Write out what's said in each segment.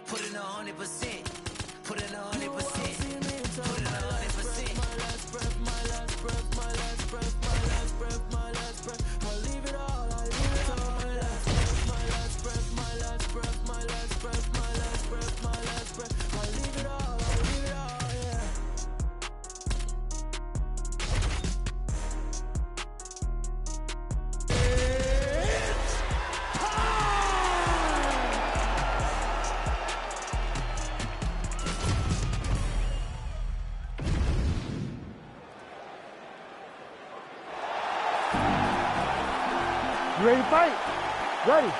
Put in 100%. Put in 100%. Put in 100%. My last breath, my last breath, my last breath, my last breath, my last breath. I leave it all, I leave it all. My last breath, my last breath, my last breath, my last breath, my last breath, my last breath. I leave it all, I leave it all, yeah. You ready to fight? Ready.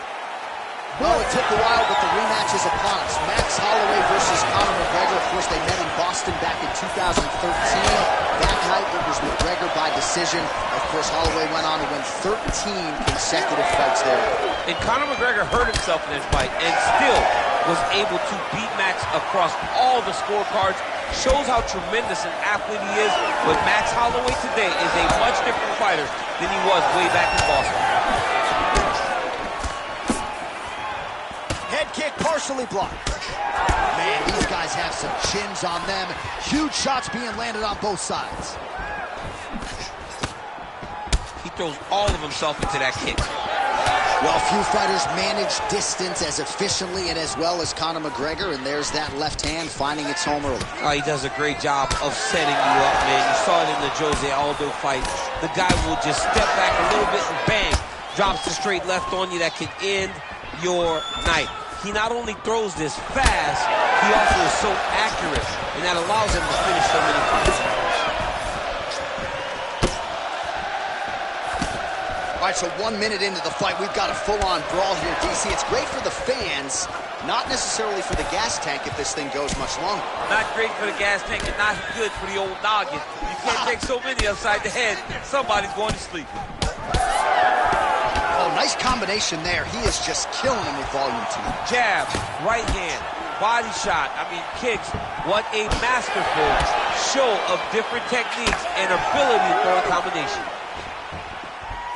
Well, it took a while, but the rematch is upon us. Max Holloway versus Conor McGregor. Of course, they met in Boston back in 2013. That night, it was McGregor by decision. Of course, Holloway went on to win 13 consecutive fights there. And Conor McGregor hurt himself in this fight and still was able to beat Max across all the scorecards. Shows how tremendous an athlete he is. But Max Holloway today is a much different fighter than he was way back in Boston. Head kick partially blocked. Man, these guys have some chins on them. Huge shots being landed on both sides. He throws all of himself into that kick. Well, few fighters manage distance as efficiently and as well as Conor McGregor, and there's that left hand finding its home early. Oh, he does a great job of setting you up, man. You saw it in the Jose Aldo fight. The guy will just step back a little bit and bang, drops the straight left on you that can end your night. He not only throws this fast, he also is so accurate, and that allows him to finish so many fights. All right, so 1 minute into the fight, we've got a full-on brawl here, DC. It's great for the fans, not necessarily for the gas tank if this thing goes much longer. Not great for the gas tank and not good for the old noggin. You can't take so many upside the head. Somebody's going to sleep. Oh, nice combination there. He is just killing him with volume, too. Jab, right hand, body shot, kicks. What a masterful show of different techniques and ability for a combination.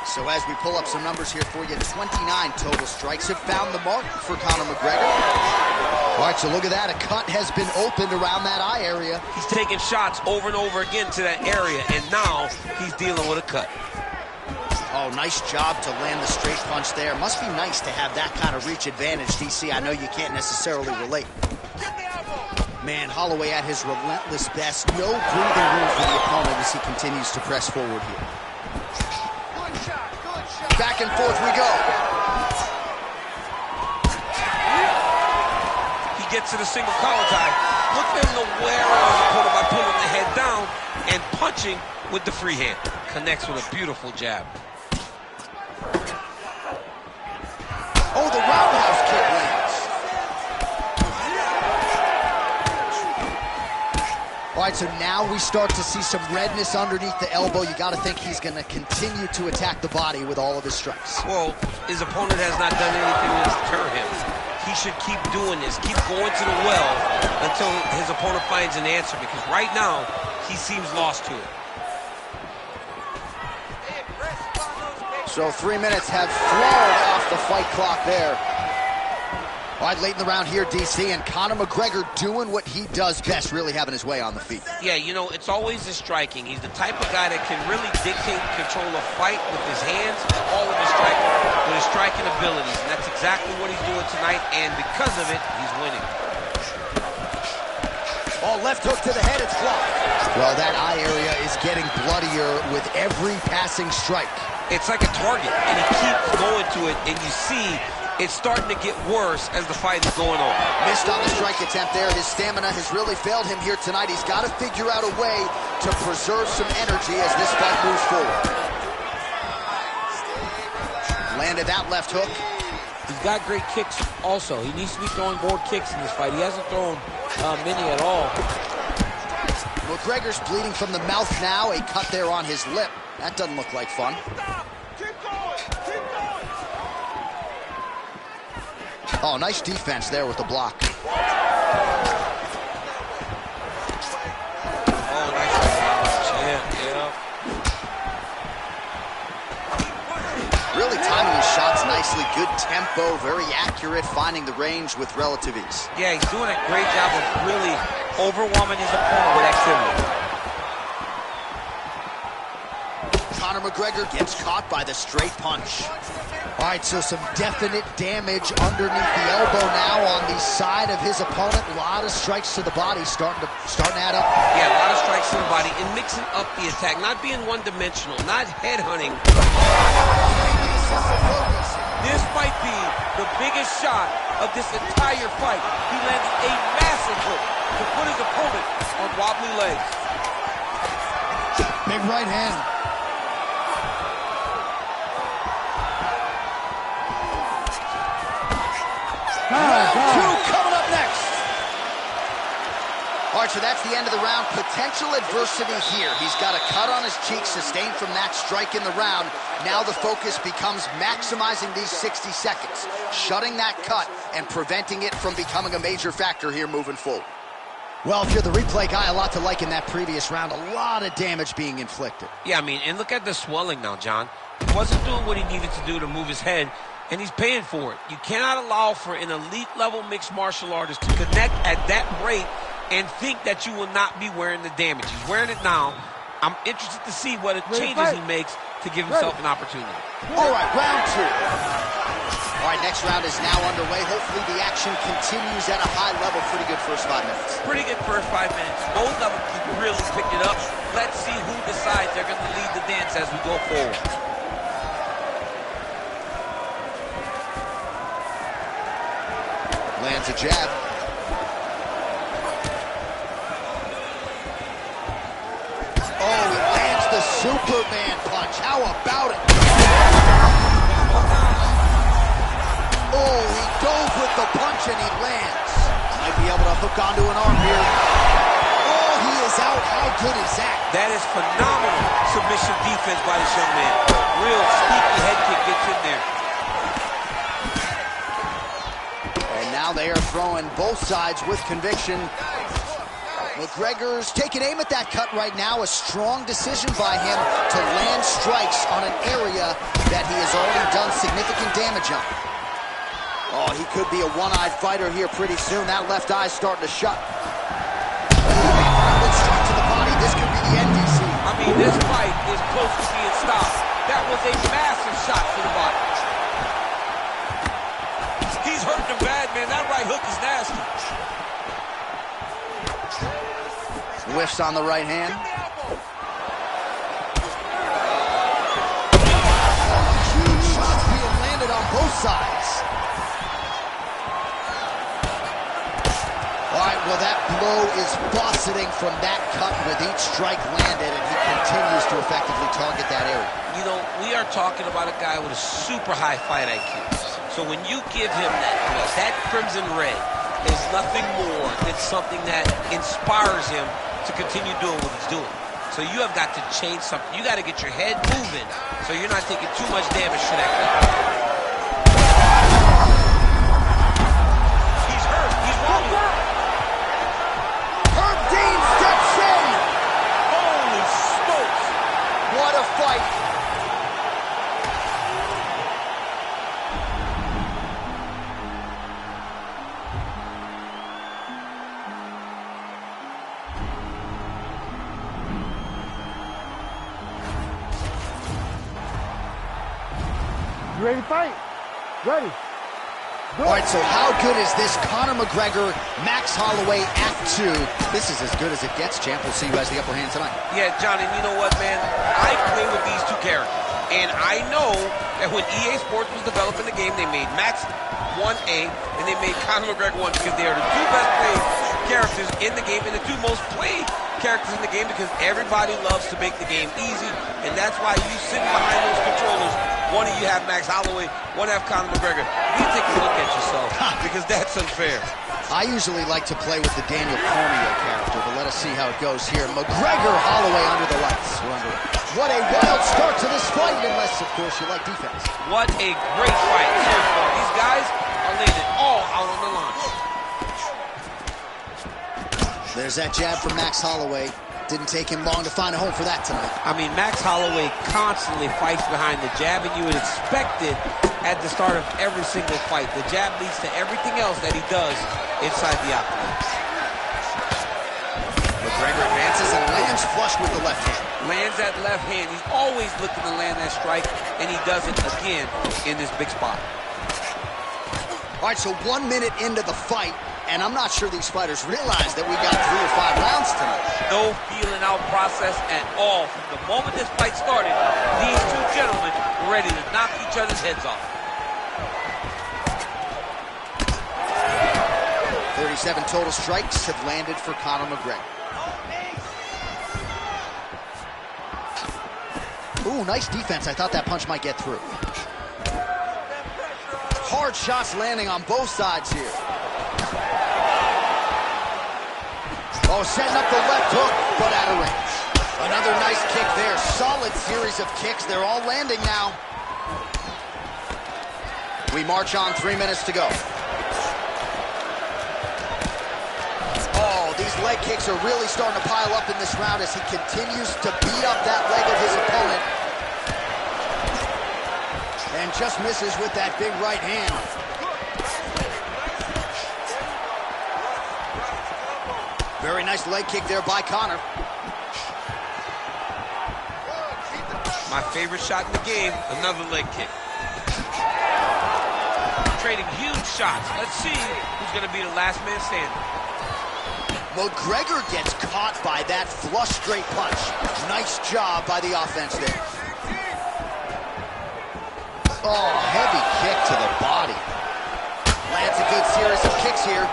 So as we pull up some numbers here for you, 29 total strikes have found the mark for Conor McGregor. All right, so look at that. A cut has been opened around that eye area. He's taking shots over and over again to that area, and now he's dealing with a cut. Oh, nice job to land the straight punch there. Must be nice to have that kind of reach advantage, DC. I know you can't necessarily relate. Man, Holloway at his relentless best. No breathing room for the opponent as he continues to press forward here. Back and forth we go. He gets to the single collar tie. Look for him to wear on his opponent by pulling the head down and punching with the free hand. Connects with a beautiful jab. Oh, the roundhouse kick lands. All right, so now we start to see some redness underneath the elbow. You got to think he's going to continue to attack the body with all of his strikes. Well, his opponent has not done anything to deter him. He should keep doing this, keep going to the well until his opponent finds an answer, because right now, he seems lost to it. So 3 minutes have flown off the fight clock there. All right, late in the round here, DC, and Conor McGregor doing what he does best, really having his way on the feet. Yeah, you know, it's always the striking. He's the type of guy that can really dictate and control a fight with his hands, all of his striking, with his striking abilities. And that's exactly what he's doing tonight, and because of it, he's winning. Oh, left hook to the head, it's blocked. Well, that eye area is getting bloodier with every passing strike. It's like a target, and he keeps going to it, and you see it's starting to get worse as the fight is going on. Missed on the strike attempt there. His stamina has really failed him here tonight. He's got to figure out a way to preserve some energy as this fight moves forward. Landed that left hook. He's got great kicks also. He needs to be throwing more kicks in this fight. He hasn't thrown many at all. McGregor's bleeding from the mouth now. A cut there on his lip. That doesn't look like fun. Oh, nice defense there with the block. Oh, nice Really timing his shots nicely. nicely. Good tempo, very accurate, finding the range with relative ease. Yeah, he's doing a great job of really overwhelming his opponent with activity. Conor McGregor gets caught by the straight punch. All right, so some definite damage underneath the elbow now on the side of his opponent. A lot of strikes to the body starting to add up. Yeah, a lot of strikes to the body and mixing up the attack, not being one-dimensional, not headhunting. This might be the biggest shot of this entire fight. He landed a massive hook to put his opponent on wobbly legs. Big right hand. Round 2 coming up next. All right, so that's the end of the round. Potential adversity here. He's got a cut on his cheek sustained from that strike in the round. Now the focus becomes maximizing these 60 seconds, shutting that cut and preventing it from becoming a major factor here moving forward. Well, if you're the replay guy, a lot to like in that previous round. A lot of damage being inflicted. Yeah, I mean, and look at the swelling now, John. He wasn't doing what he needed to do to move his head, and he's paying for it. You cannot allow for an elite-level mixed martial artist to connect at that rate and think that you will not be wearing the damage. He's wearing it now. I'm interested to see what changes he makes to give himself an opportunity. All right, round 2. All right, next round is now underway. Hopefully the action continues at a high level. Pretty good first 5 minutes. Pretty good first 5 minutes. Both of them really picked it up. Let's see who decides they're going to lead the dance as we go forward. Lands a jab. Oh, he lands the Superman punch. How about it? Oh, he dove with the punch and he lands. Might be able to hook onto an arm here. Oh, he is out. How good is that? That is phenomenal submission defense by this young man. Real sneaky head kick gets in there. And now they are throwing both sides with conviction. McGregor's taking aim at that cut right now. A strong decision by him to land strikes on an area that he has already done significant damage on. Oh, he could be a one-eyed fighter here pretty soon. That left eye's starting to shut. Good strike to the body. This could be the end, DC. I mean, this fight is close to being stopped. That was a massive shot to the body. He's hurting him bad, man. That right hook is nasty. Whiffs on the right hand. Huge shots being landed on both sides. All right, well, that blow is buffeting from that cut with each strike landed, and he continues to effectively target that area. You know, we are talking about a guy with a super high fight IQ. So when you give him that, that crimson red is nothing more than something that inspires him to continue doing what he's doing. So you have got to change something. You got to get your head moving so you're not taking too much damage to that cut. He's hurt. He's wobbling. Herb Dean steps in. Holy smokes. What a fight. You ready to fight? Ready. All right, so how good is this Conor McGregor, Max Holloway Act 2? This is as good as it gets, champ. We'll see who has the upper hand tonight. Yeah, John, and you know what, man? I play with these two characters. And I know that when EA Sports was developing the game, they made Max 1A and they made Conor McGregor 1 because they are the two best played characters in the game and the two most played characters in the game because everybody loves to make the game easy. And that's why you sit behind those controllers. One of you have Max Holloway, one have Conor McGregor. You take a look at yourself because that's unfair. I usually like to play with the Daniel Cormier character, but let us see how it goes here. McGregor, Holloway under the lights. We're under it. What a wild start to this fight, unless, of course, you like defense. What a great fight so far. These guys are laying it all out on the line. There's that jab from Max Holloway. Didn't take him long to find a home for that tonight. I mean, Max Holloway constantly fights behind the jab, and you would expect it at the start of every single fight. The jab leads to everything else that he does inside the octagon. McGregor advances and lands flush with the left hand. Lands that left hand. He's always looking to land that strike, and he does it again in this big spot. All right, so 1 minute into the fight, and I'm not sure these fighters realize that we got 3 or 5 rounds tonight. No feeling out process at all. From the moment this fight started, these two gentlemen were ready to knock each other's heads off. 37 total strikes have landed for Conor McGregor. Ooh, nice defense. I thought that punch might get through. Hard shots landing on both sides here. Oh, setting up the left hook, but out of range. Another nice kick there. Solid series of kicks. They're all landing now. We march on, 3 minutes to go. Oh, these leg kicks are really starting to pile up in this round as he continues to beat up that leg of his opponent. And just misses with that big right hand. Very nice leg kick there by Conor. My favorite shot in the game, another leg kick. Trading huge shots. Let's see who's going to be the last man standing. McGregor gets caught by that flush straight punch. Nice job by the offense there. Oh, heavy kick to the body. Lands a good series of kicks here.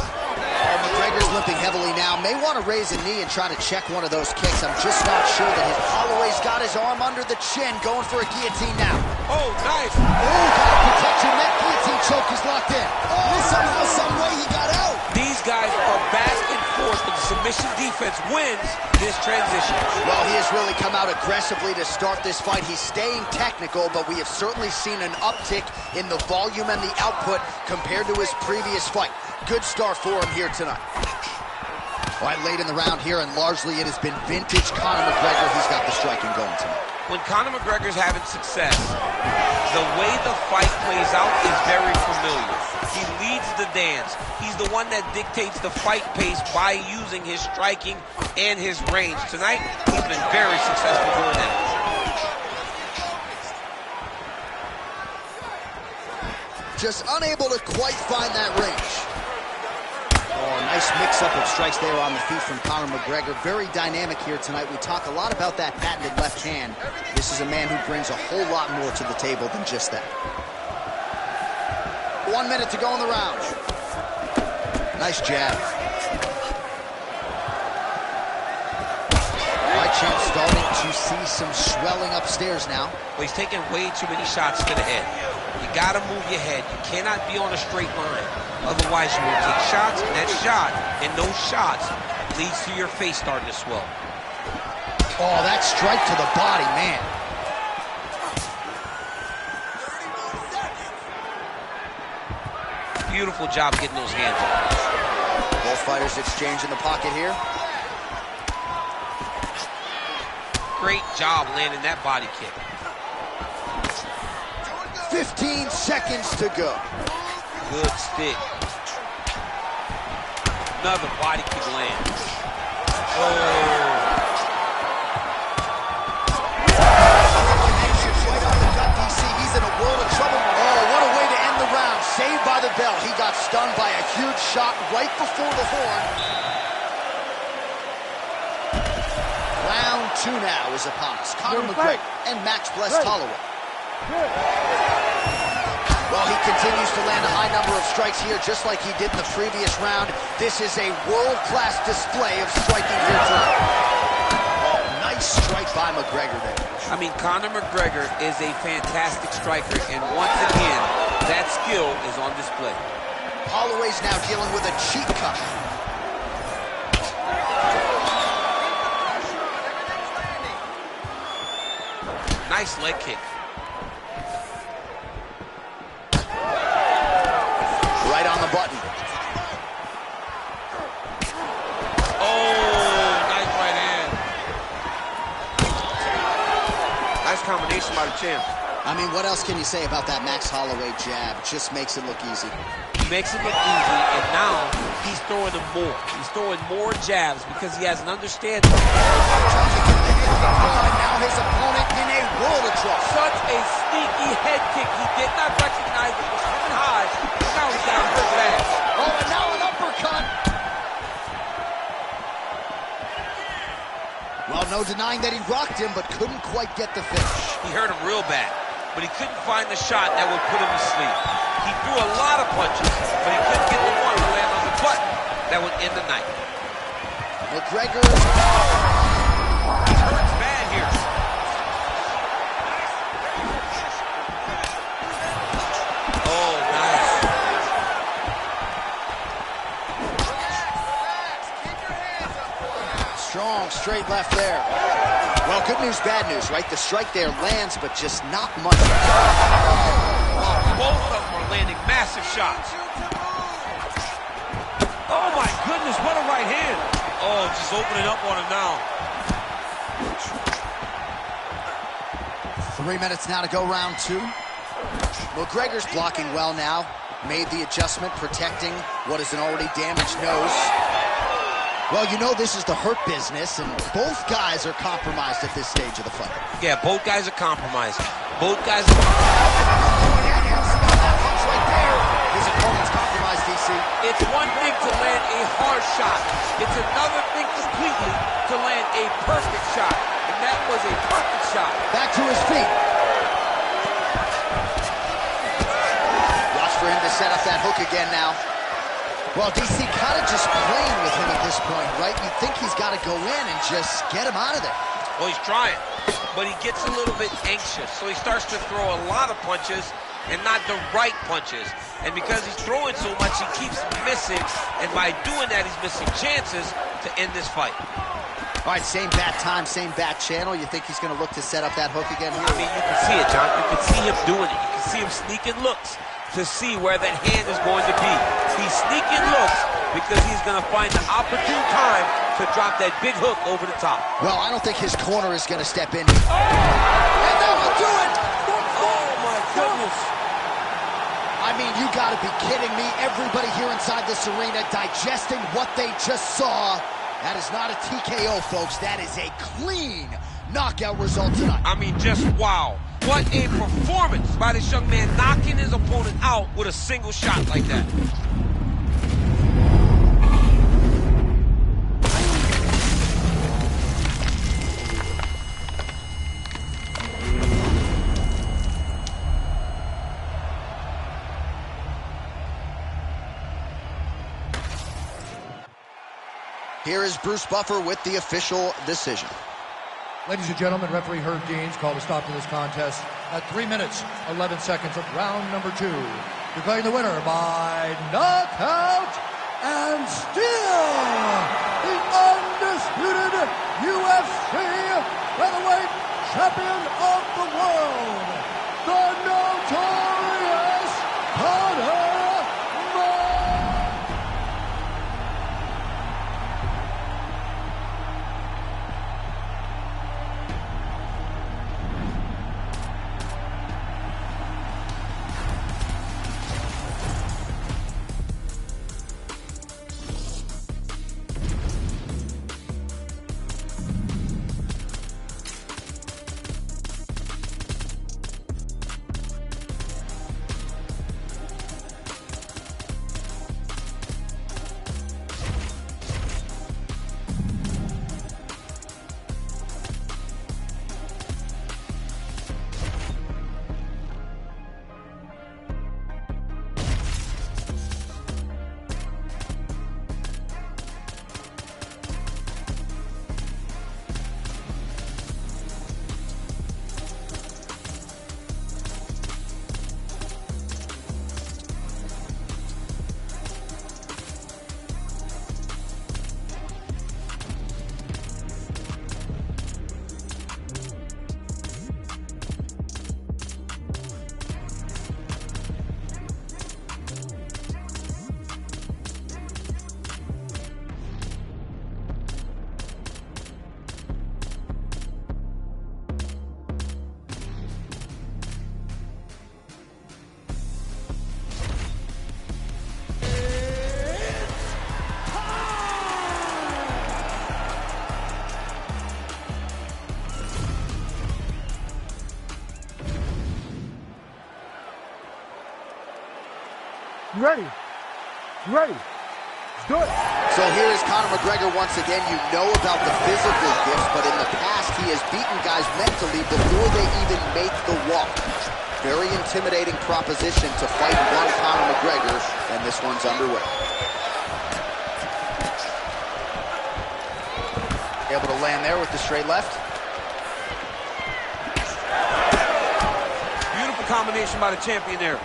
Oh, McGregor's limping heavily now. May want to raise a knee and try to check one of those kicks. I'm just not sure that his Holloway's got his arm under the chin, going for a guillotine now. Oh, nice. Oh, gotta protect your neck. Guillotine choke is locked in. Oh, somehow, some way he got out. These guys are back and forth, but the submission defense wins this transition. Well, he has really come out aggressively to start this fight. He's staying technical, but we have certainly seen an uptick in the volume and the output compared to his previous fight. Good start for him here tonight. All right, late in the round here, and largely it has been vintage Conor McGregor who's got the striking going tonight. When Conor McGregor's having success, the way the fight plays out is very familiar. He leads the dance. He's the one that dictates the fight pace by using his striking and his range. Tonight, he's been very successful doing that. Just unable to quite find that range. Oh, nice mix-up of strikes there on the feet from Conor McGregor. Very dynamic here tonight. We talk a lot about that patented left hand. This is a man who brings a whole lot more to the table than just that. 1 minute to go in the round. Nice jab. Right, champ starting to see some swelling upstairs now. Well, he's taking way too many shots to the head. You gotta move your head. You cannot be on a straight line. Otherwise, you will take shots, and that shot, and those shots leads to your face starting to swell. Oh, that strike to the body, man. Beautiful job getting those hands up. Both fighters exchange in the pocket here. Great job landing that body kick. 15 seconds to go. Good stick. Another body kick land. Oh. Right on the gut, DC. He's in a world of trouble. Oh, what a way to end the round. Saved by the bell. He got stunned by a huge shot right before the horn. Round 2 now is upon us. Conor McGregor and Max Blessed Holloway. Well, he continues to land a high number of strikes here, just like he did in the previous round. This is a world-class display of striking here tonight. Oh, nice strike by McGregor there. I mean, Conor McGregor is a fantastic striker, and once again, that skill is on display. Holloway's now dealing with a cheek cut. Nice leg kick. Right on the button. champ. I mean, what else can you say about that Max Holloway jab? Just makes it look easy. He makes it look easy, and now he's throwing them more. He's throwing more jabs because he has an understanding. Now his opponent in a world of trouble. Such a sneaky head kick. He did not recognize it was coming high. Now he's got hurt bad. Oh, and now an uppercut. Well, no denying that he rocked him, but couldn't quite get the finish. He hurt him real bad, but he couldn't find the shot that would put him to sleep. He threw a lot of punches, but he couldn't get the one to land on the button that would end the night. McGregor. He hurts bad here. Oh, nice. Strong straight left there. Well, good news, bad news, right? The strike there lands, but just not much. Both of them are landing massive shots. Oh my goodness, what a right hand. Oh, just opening up on him now. 3 minutes now to go, round two. McGregor's blocking well now. Made the adjustment, protecting what is an already damaged nose. Well, you know this is the hurt business, and both guys are compromised at this stage of the fight. Yeah, both guys are compromised. Both guys are... Right there. His opponent's compromised, DC. It's one thing to land a hard shot. It's another thing completely to land a perfect shot. And that was a perfect shot. Back to his feet. Watch for him to set up that hook again now. Well, DC kind of just playing with him at this point, right? You'd think he's got to go in and just get him out of there. Well, he's trying, but he gets a little bit anxious. So he starts to throw a lot of punches and not the right punches. And because he's throwing so much, he keeps missing. And by doing that, he's missing chances to end this fight. All right, same bat time, same bat channel. You think he's going to look to set up that hook again here? I mean, you can see it, John. You can see him doing it. You can see him sneaking looks to see where that hand is going to be. He's sneaking looks because he's going to find the opportune time to drop that big hook over the top. Well, I don't think his corner is going to step in. And that will do it! Oh, my goodness. I mean, you got to be kidding me. Everybody here inside this arena digesting what they just saw. That is not a TKO, folks. That is a clean knockout result tonight. I mean, just wow. What a performance by this young man, knocking his opponent out with a single shot like that. Here is Bruce Buffer with the official decision. Ladies and gentlemen, referee Herb Deans called a stop to this contest at 3 minutes, 11 seconds of round number 2. Declaring the winner by knockout and still the undisputed UFC featherweight champion of the world, the notorious Conor McGregor. You ready? You ready? Let's do it. So here is Conor McGregor once again. You know about the physical gifts, but in the past he has beaten guys mentally before they even make the walk. Very intimidating proposition to fight one Conor McGregor, and this one's underway. Able to land there with the straight left. Beautiful combination by the champion there.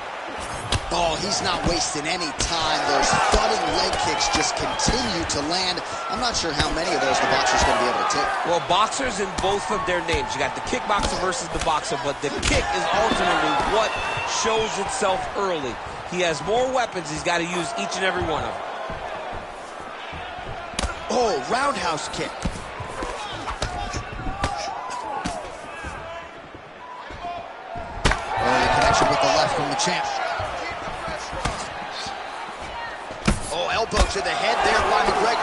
Oh, he's not wasting any time. Those thudding leg kicks just continue to land. I'm not sure how many of those the boxer's going to be able to take. Well, boxers in both of their names. You got the kickboxer versus the boxer, but the kick is ultimately what shows itself early. He has more weapons. He's got to use each and every one of them. Oh, roundhouse kick. Early connection with the left from the champ. Elbow to the head there by McGregor.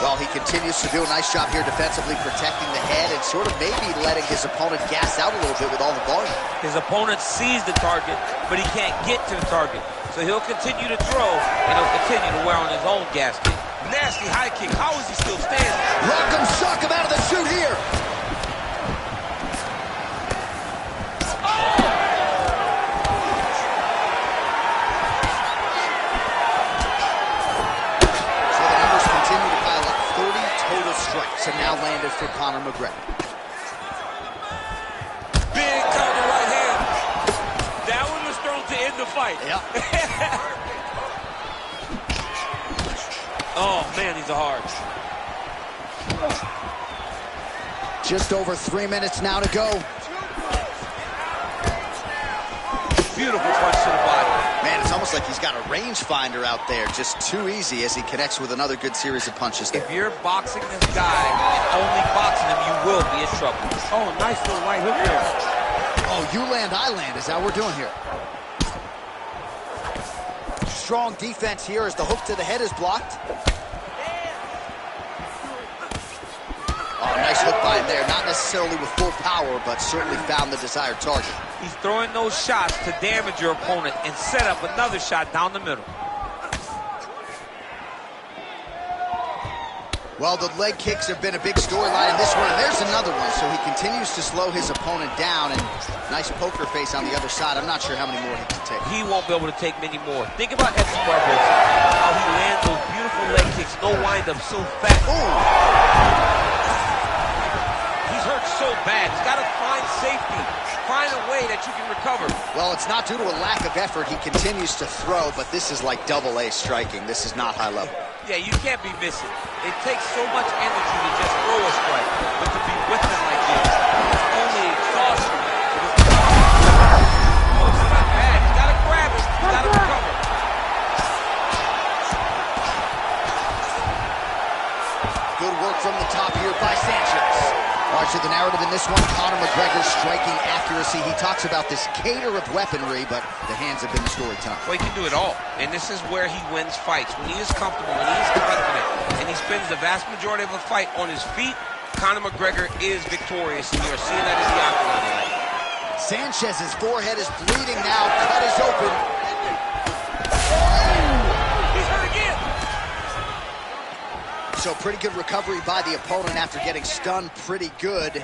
Well, he continues to do a nice job here defensively, protecting the head and sort of maybe letting his opponent gas out a little bit with all the volume. His opponent sees the target, but he can't get to the target. So he'll continue to throw, and he'll continue to wear on his own gasket. Nasty high kick. How is he still standing? Rock'em sock him out of the chute here. Strikes have now landed for Conor McGregor. Big counter right hand. That one was thrown to end the fight. Yep. Oh, man, these are hard. Just over 3 minutes now to go. Beautiful punch to the body. Man, it's almost like he's got a rangefinder out there. Just too easy as he connects with another good series of punches there. If you're boxing this guy and only boxing him, you will be in trouble. Oh, nice little right hook there. Oh, you land, I land is how we're doing here. Strong defense here as the hook to the head is blocked. Oh, nice hook by him there. Not necessarily with full power, but certainly found the desired target. He's throwing those shots to damage your opponent and set up another shot down the middle. Well, the leg kicks have been a big storyline in this one, and there's another one. So he continues to slow his opponent down, and nice poker face on the other side. I'm not sure how many more he can take. He won't be able to take many more. Think about Escobar, how he lands those beautiful leg kicks, no wind-up, so fast. Ooh! He's hurt so bad. He's got to find safety, find a way that you can recover. Well, it's not due to a lack of effort. He continues to throw, but this is like double-A striking. This is not high level. Yeah, you can't be missing. It takes so much energy to just throw a strike, but to be with him like this, it's only exhaustion. Oh, it's not bad. You gotta grab it. You gotta recover. Good work from the top here by Sanchez. All right, so the narrative in this one, Conor McGregor striking accuracy. He talks about this cater of weaponry, but the hands have been the story time. Well, he can do it all, and this is where he wins fights. When he is comfortable, when he is confident, and he spends the vast majority of a fight on his feet, Conor McGregor is victorious, and you're seeing that in the octagon tonight. Sanchez's forehead is bleeding now. Cut is open. He's hurt again. So pretty good recovery by the opponent after getting stunned pretty good.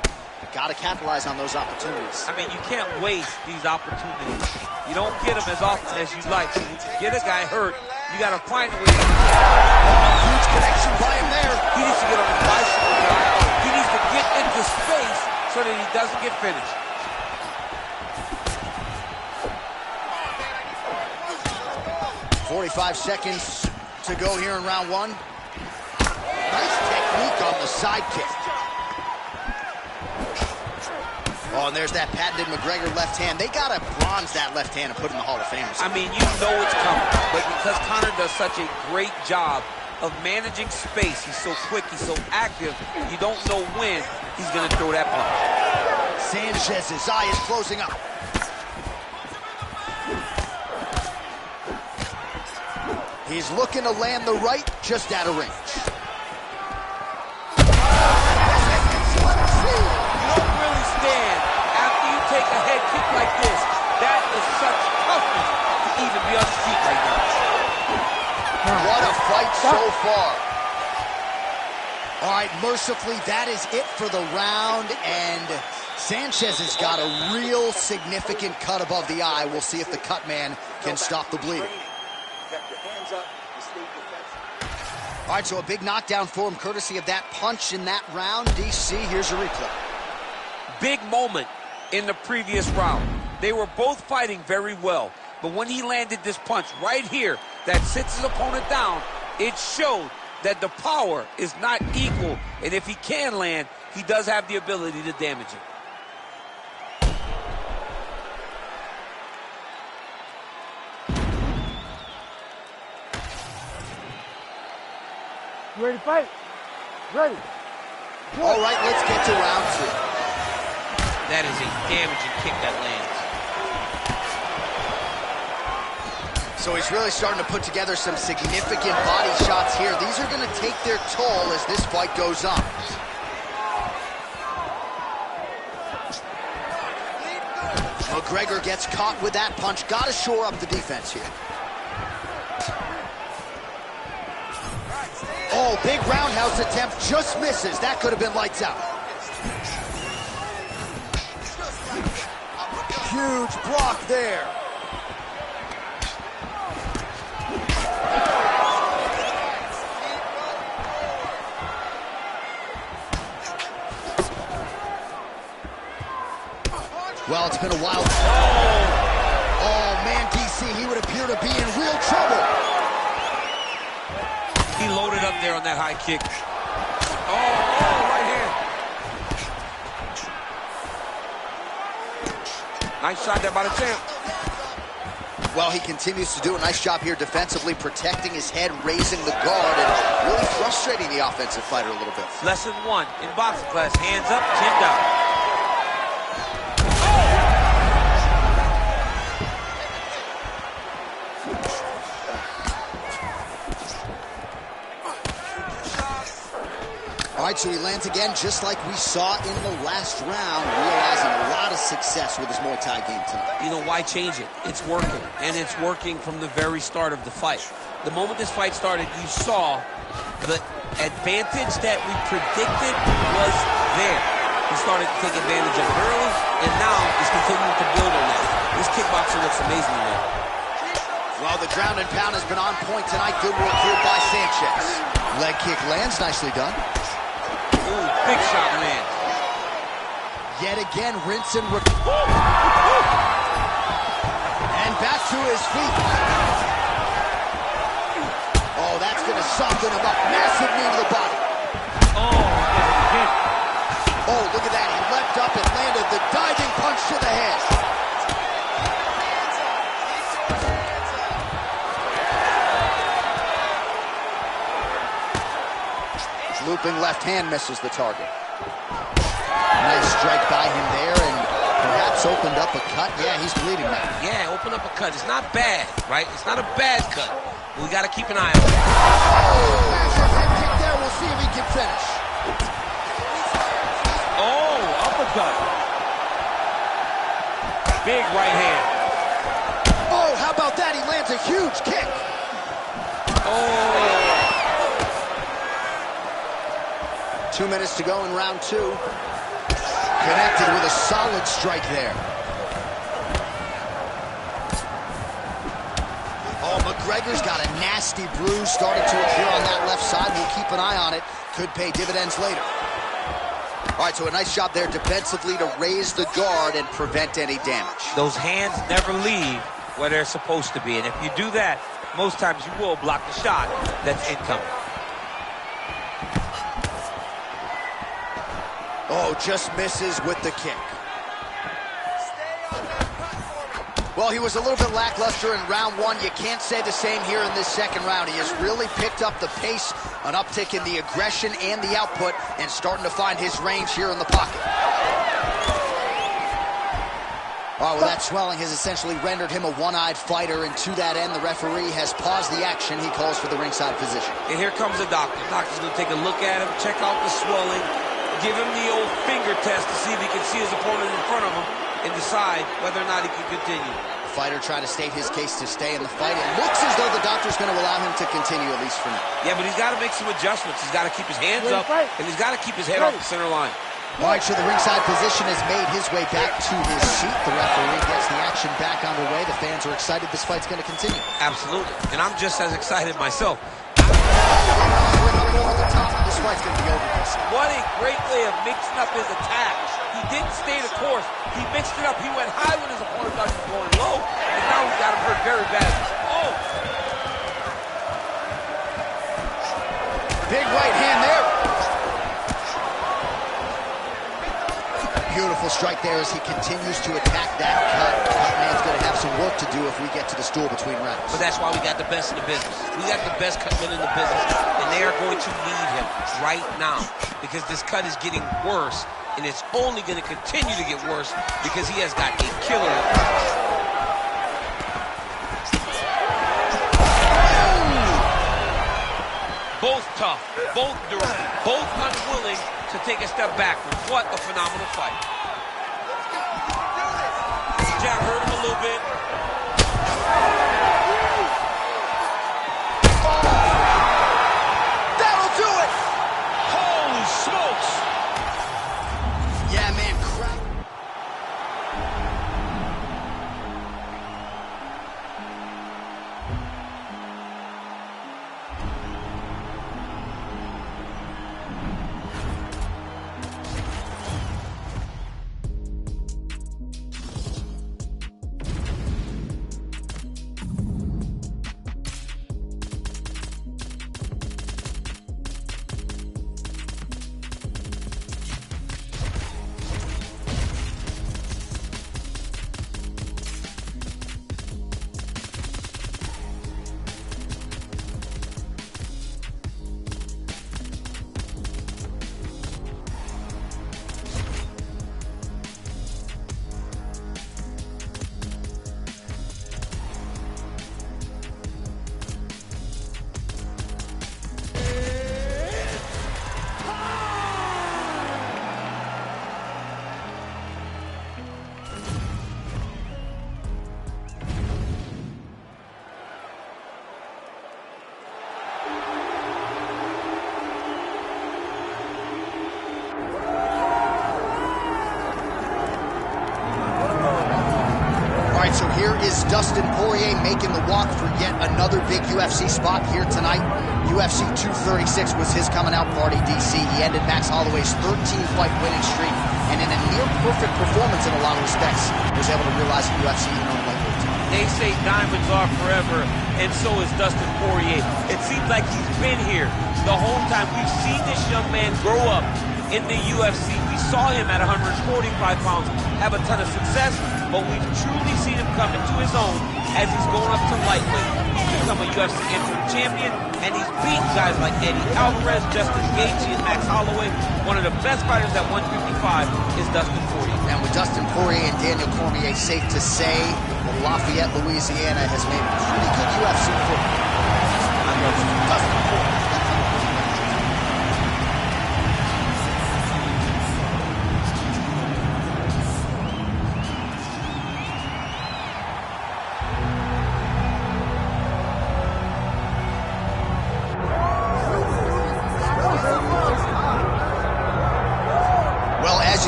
Got to capitalize on those opportunities. I mean, you can't waste these opportunities. You don't get them as often as you'd like. So when you get a guy hurt, you got to find a way. Huge connection by him there. He needs to get on the bicycle, guy. He needs to get into space so that he doesn't get finished. .45 seconds to go here in round one. Nice technique on the side kick. Oh, and there's that patented McGregor left hand. They got to bronze that left hand and put in the Hall of Fame. I mean, you know it's coming. But because Conor does such a great job of managing space, he's so quick, he's so active, you don't know when he's going to throw that punch. Sanchez's eye is closing up. He's looking to land the right, just out of range. You don't really stand after you take a head kick like this. That is such toughness. so far. All right, mercifully, that is it for the round, and Sanchez has got a real significant cut above the eye. We'll see if the cut man can stop the bleeding. All right, so a big knockdown for him, courtesy of that punch in that round. DC, here's a replay. Big moment in the previous round. They were both fighting very well, but when he landed this punch right here that sits his opponent down, it showed that the power is not equal, and if he can land, he does have the ability to damage it. You ready to fight? Ready. All right, let's get to round 2. That is a damaging kick that lands. So he's really starting to put together some significant body shots here. These are going to take their toll as this fight goes on. McGregor gets caught with that punch. Got to shore up the defense here. Oh, big roundhouse attempt, just misses. That could have been lights out. Huge block there. Well, it's been a wild... Oh, man, DC, he would appear to be in real trouble. He loaded up there on that high kick. Oh, right here. Nice shot there by the champ. Well, he continues to do a nice job here defensively, protecting his head, raising the guard, and really frustrating the offensive fighter a little bit. Lesson 1 in boxing class, hands up, chin down. All right, so he lands again, just like we saw in the last round, realizing a lot of success with his Muay Thai game tonight. You know, why change it? It's working, and it's working from the very start of the fight. The moment this fight started, you saw the advantage that we predicted was there. He started to take advantage of it early, and now he's continuing to build on that. This kickboxer looks amazing to me. Well, the ground and pound has been on point tonight. Good work here by Sanchez. Leg kick lands, nicely done. Ooh, big shot lands. Yet again, rinse and repeat. And back to his feet. Oh, that's going to soften him up. Massive knee to the body. Oh, look at that. He leapt up and landed the diving punch to the head. Looping left hand misses the target. Nice strike by him there, and perhaps opened up a cut. Yeah, he's bleeding now. Yeah, open up a cut. It's not bad, right? It's not a bad cut. We got to keep an eye on it. Oh, massive head kick there. We'll see if he can finish. Oh, uppercut. Big right hand. Oh, how about that? He lands a huge kick. Oh. 2 minutes to go in round 2. Connected with a solid strike there. Oh, McGregor's got a nasty bruise starting to appear on that left side. We'll keep an eye on it. Could pay dividends later. All right, so a nice job there defensively to raise the guard and prevent any damage. Those hands never leave where they're supposed to be. And if you do that, most times you will block the shot that's incoming. Oh, just misses with the kick. Well, he was a little bit lackluster in round 1. You can't say the same here in this second round. He has really picked up the pace, an uptick in the aggression and the output, and starting to find his range here in the pocket. All right, well, that swelling has essentially rendered him a one-eyed fighter, and to that end, the referee has paused the action. He calls for the ringside position. And here comes the doctor. The doctor's going to take a look at him, check out the swelling, give him the old finger test to see if he can see his opponent in front of him and decide whether or not he can continue. fighter trying to state his case to stay in the fight. It looks as though the doctor's going to allow him to continue, at least for now. Yeah, but he's got to make some adjustments. He's got to keep his hands up, and he's got to keep his head off the center line. All right, so the ringside physician has made his way back to his seat. The referee gets the action back underway. The fans are excited this fight's going to continue. Absolutely, and I'm just as excited myself. This fight's going to be over, DC. What a great way of mixing up his attack. He didn't stay the course. He mixed it up. He went high when his opponent thought he was going low, and now he's got him hurt very badly. Oh! Big right hand there. Beautiful strike there as he continues to attack that cut. Man's going to have some work to do if we get to the stool between rounds. But that's why we got the best in the business. We got the best cutman in the business, and they are going to need him right now because this cut is getting worse, and it's only going to continue to get worse because he has got a killer. Both tough, both durable, both unwilling to take a step backwards. What a phenomenal fight. Jab hurt him a little bit. That'll do it! Holy smokes! Yeah, man, crap. So here is Dustin Poirier making the walk for yet another big UFC spot here tonight. UFC 236 was his coming out party, DC. He ended Max Holloway's 13-fight winning streak, and in a near-perfect performance in a lot of respects, was able to realize the UFC known lightweight. They say diamonds are forever, and so is Dustin Poirier. It seems like he's been here the whole time. We've seen this young man grow up in the UFC. We saw him at 145 pounds have a ton of success, but we've truly seen him come into his own as he's going up to lightweight. He's become a UFC interim champion, and he's beaten guys like Eddie Alvarez, Justin Gaethje, and Max Holloway. One of the best fighters at 155 is Dustin Poirier. And with Dustin Poirier and Daniel Cormier, safe to say that Lafayette, Louisiana has made a pretty good UFC football. Dustin Poirier.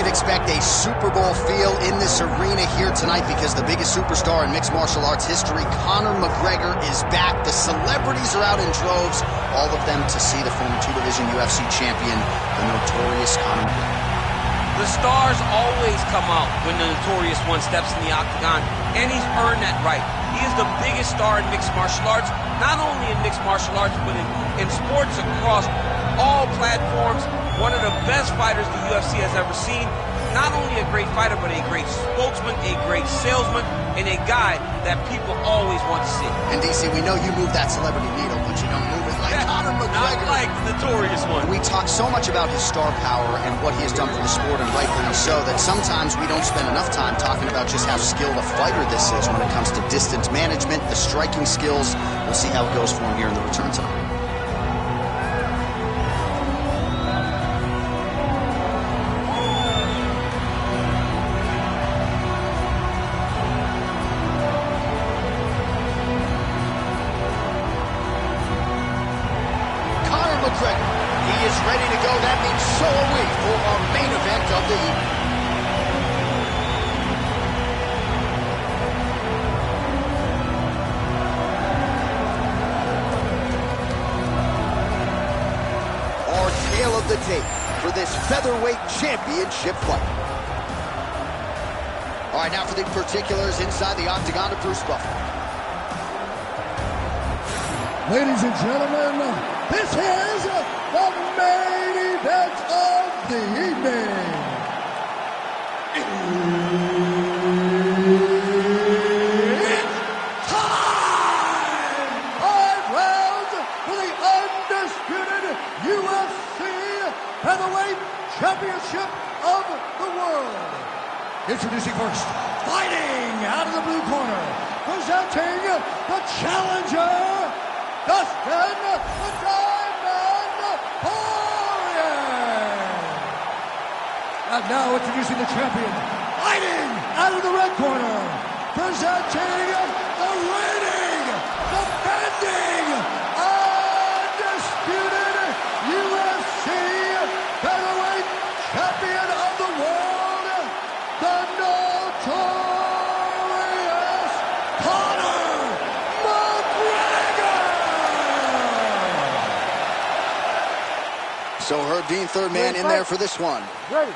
Expect a Super Bowl feel in this arena here tonight because the biggest superstar in mixed martial arts history, Conor McGregor, is back. The celebrities are out in droves, all of them to see the former two-division UFC champion, the notorious Conor McGregor. The stars always come out when the notorious one steps in the octagon, and he's earned that right. He is the biggest star in mixed martial arts, not only in mixed martial arts, but in sports across all platforms. One of the best fighters the UFC has ever seen. Not only a great fighter, but a great spokesman, a great salesman, and a guy that people always want to see. And DC, we know you move that celebrity needle, but you don't move it like Conor McGregor. Not like the notorious one. We talk so much about his star power and what he has done for the sport, and rightfully so, that sometimes we don't spend enough time talking about just how skilled a fighter this is when it comes to distance management, the striking skills. We'll see how it goes for him here in the return tonight. he is ready to go. That means so are we for our main event of the evening. Our tale of the tape for this featherweight championship fight. All right, now for the particulars inside the octagon of Bruce Buffer. Ladies and gentlemen, this is the main event of the evening. It's time! 5 rounds for the undisputed UFC Featherweight Championship of the world. Introducing first, fighting out of the blue corner, presenting the challenger, Dustin the Diamond Poirier. And now introducing the champion, fighting out of the red corner, presenting the reigning, defending, undisputed UFC Featherweight Champion of the world, the notorious Conor McGregor. So Herb Dean, third man in there for this one. Ready.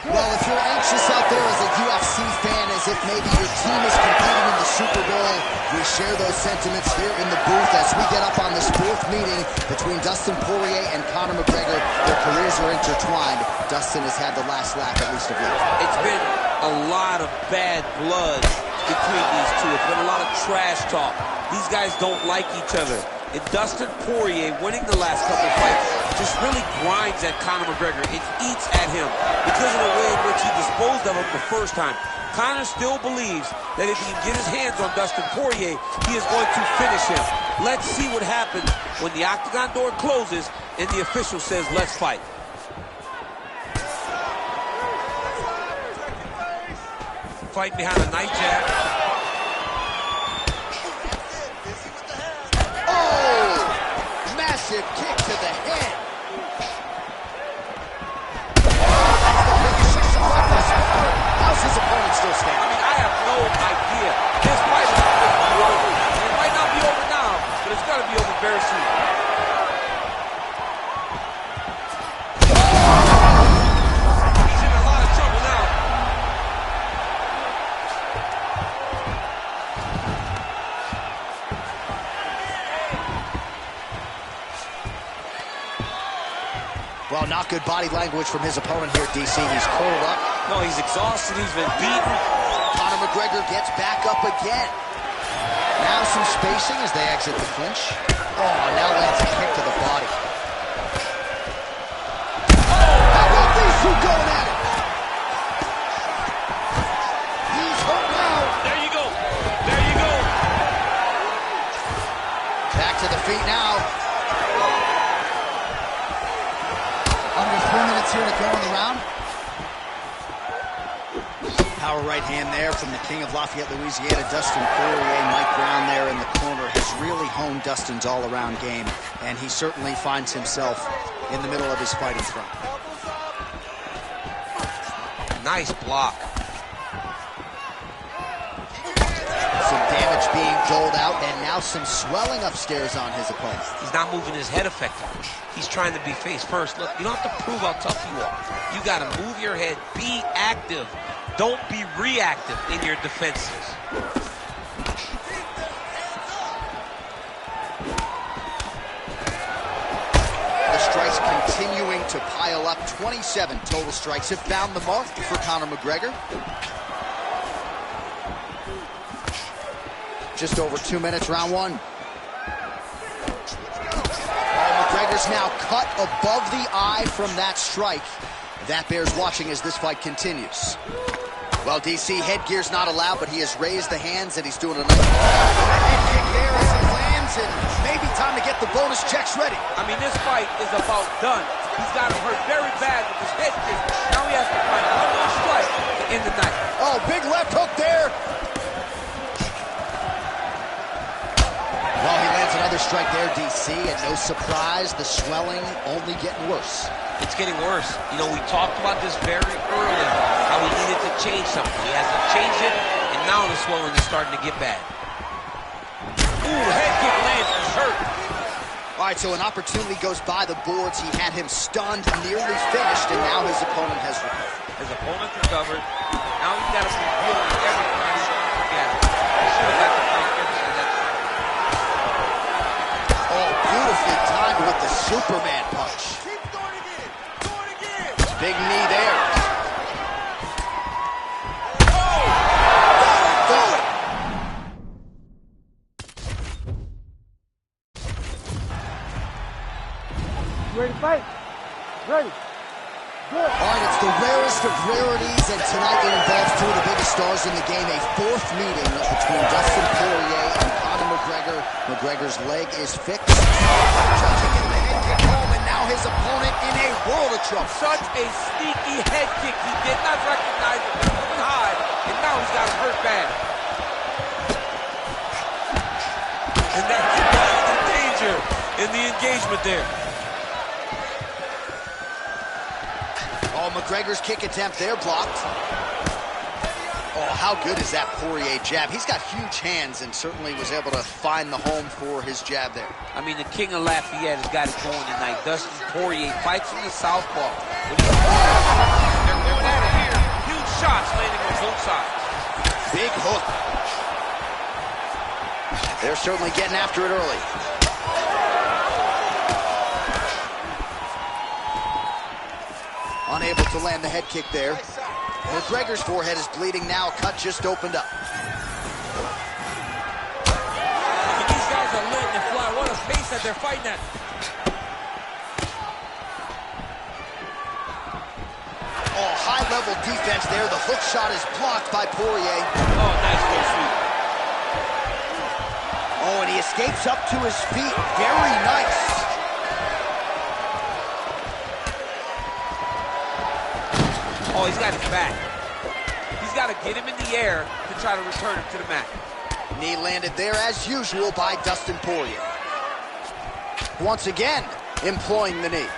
Well, if you're anxious out there as a UFC fan, as if maybe your team is competing in the Super Bowl, we share those sentiments here in the booth as we get up on this fourth meeting between Dustin Poirier and Conor McGregor. Their careers are intertwined. Dustin has had the last laugh, at least of late. It's been a lot of bad blood between these two. It's been a lot of trash talk. These guys don't like each other. And Dustin Poirier, winning the last couple of fights, just really grinds at Conor McGregor. It eats at him because of the way in which he disposed of him the first time. Conor still believes that if he can get his hands on Dustin Poirier, he is going to finish him. Let's see what happens when the octagon door closes and the official says, let's fight. Fighting behind a nice jab. Massive kick to the head. How's his opponent still standing? I mean, I have no idea. This fight is supposed to be over. It might not be over now, but it's got to be over very soon. He's in a lot of trouble now. Well, not good body language from his opponent here, DC. He's curled up. No, he's exhausted. He's been beaten. Conor McGregor gets back up again. Now some spacing as they exit the clinch. Oh, now lands a kick to the body. How about these two going at it? He's hurt now. There you go. There you go. Back to the feet now. Under 3 minutes here to go in the round. Power right hand there from the king of Lafayette, Louisiana, Dustin Poirier. Mike Brown there in the corner has really honed Dustin's all-around game, and he certainly finds himself in the middle of his fighting front. Nice block. Some damage being doled out, and now some swelling upstairs on his opponent. He's not moving his head effectively. He's trying to be face first. Look, you don't have to prove how tough you are. You got to move your head. Be active. Don't be reactive in your defenses. The strikes continuing to pile up. 27 total strikes have found the mark for Conor McGregor. Just over 2 minutes, round one. McGregor's now cut above the eye from that strike. That bears watching as this fight continues. Well, DC, headgear's not allowed, but he has raised the hands and he's doing a nice head kick there as he lands, and maybe time to get the bonus checks ready. I mean, this fight is about done. He's got him hurt very bad with his head kick. Now he has to find one more strike to end the night. Oh, big left hook there. Well, he lands another Another strike there, DC, and no surprise, the swelling only getting worse. It's getting worse. You know, we talked about this very early, how he needed to change something. He hasn't changed it, and now the swelling is starting to get bad. Ooh, head kick lands, he's hurt. All right, so an opportunity goes by the boards. He had him stunned, nearly finished, and now his opponent has recovered. His opponent recovered. Now he's got to be dealing with everything he's going to forget. He should have got the fight finished in that time. Oh, beautifully timed with the Superman punch. Keep going again. Going again. Big knee there. You ready to fight? Ready. Good. All right, it's the rarest of rarities, and tonight it involves two of the biggest stars in the game. A fourth meeting between Dustin Poirier and Conor McGregor. McGregor's leg is fixed. Judging in the head kick home, and now his opponent in a world of trouble. Such a sneaky head kick. He did not recognize it from high, and now he's got him hurt bad. And that's the danger in the engagement there. Oh, McGregor's kick attempt there blocked. Oh, how good is that Poirier jab? He's got huge hands and certainly was able to find the home for his jab there. I mean, the King of Lafayette has got it going tonight. Dustin Poirier fights from the southpaw. They're at it here. Huge shots landing on both sides. Big hook. They're certainly getting after it early. Unable to land the head kick there. McGregor's forehead is bleeding now. Cut just opened up. These guys are letting it fly. What a pace that they're fighting at. Oh, high-level defense there. The hook shot is blocked by Poirier. Oh, nice little sweep. Oh, and he escapes up to his feet. Very nice. Oh, he's got his back. He's got to get him in the air to try to return him to the mat. Knee landed there as usual by Dustin Poirier. Once again, employing the knee.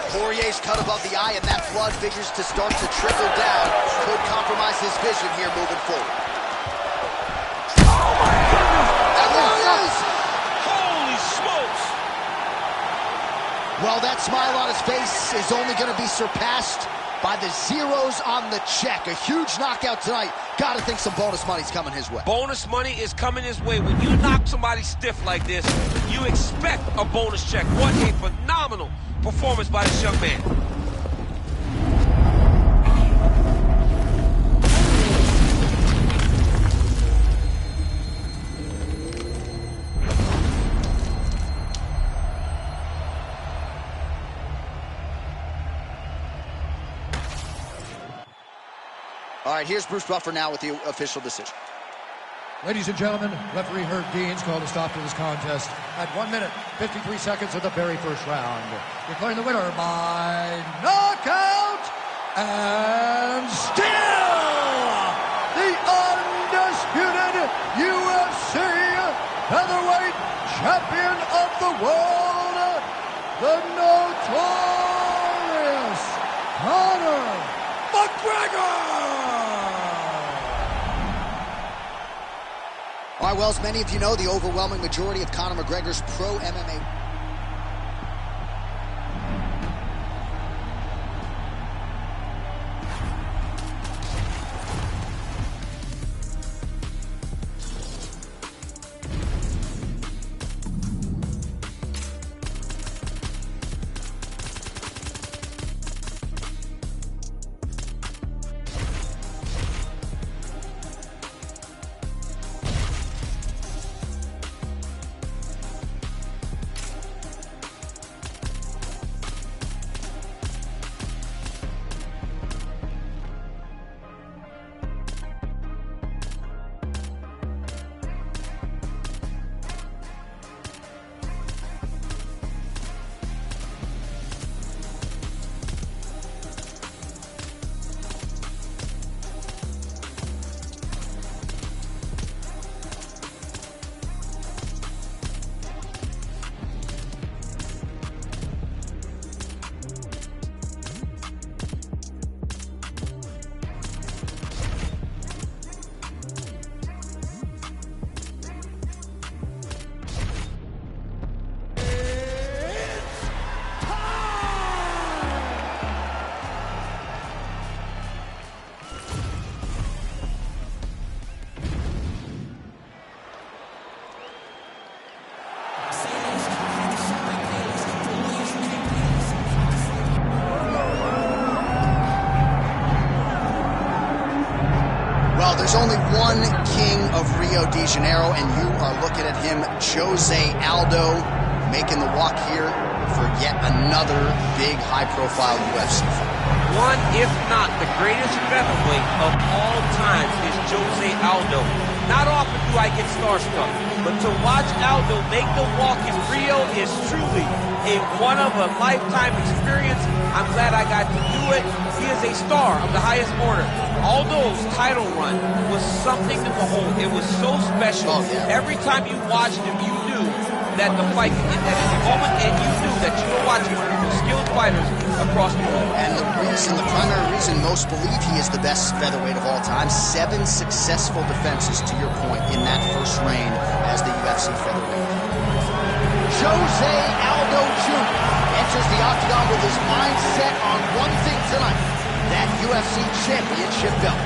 Poirier's cut above the eye, and that blood figures to start to trickle down. Could compromise his vision here moving forward. And there it is! Holy smokes! Well, that smile on his face is only going to be surpassed by the zeros on the check. A huge knockout tonight. Got to think some bonus money's coming his way. Bonus money is coming his way. When you knock somebody stiff like this, you expect a bonus check. What a phenomenal performance by this young man. All right, here's Bruce Buffer now with the official decision. Ladies and gentlemen, referee Herb Dean's called a stop to this contest at 1 minute, 53 seconds of the very first round. Declaring the winner by knockout and still the undisputed UFC featherweight champion of the world, the notorious Conor McGregor! All right, well, as many of you know, the overwhelming majority of Conor McGregor's pro MMA There's only one king of Rio de Janeiro, and you are looking at him, Jose Aldo, making the walk here for yet another big, high-profile UFC fight. One, if not the greatest featherweight of all time, is Jose Aldo. Not often do I get starstruck, but to watch Aldo make the walk in Rio is truly a one-of-a-lifetime experience. I'm glad I got to do it. He is a star of the highest order. Aldo's title run was something to behold. It was so special. Oh, yeah. Every time you watched him, you knew that the fight could end at any moment, and you knew that you were watching one of the most skilled fighters across the world. And the primary reason most believe he is the best featherweight of all time, 7 successful defenses, to your point, in that first reign as the UFC featherweight. Jose Aldo Jr. enters the octagon with his mind set on one thing tonight, that UFC championship belt.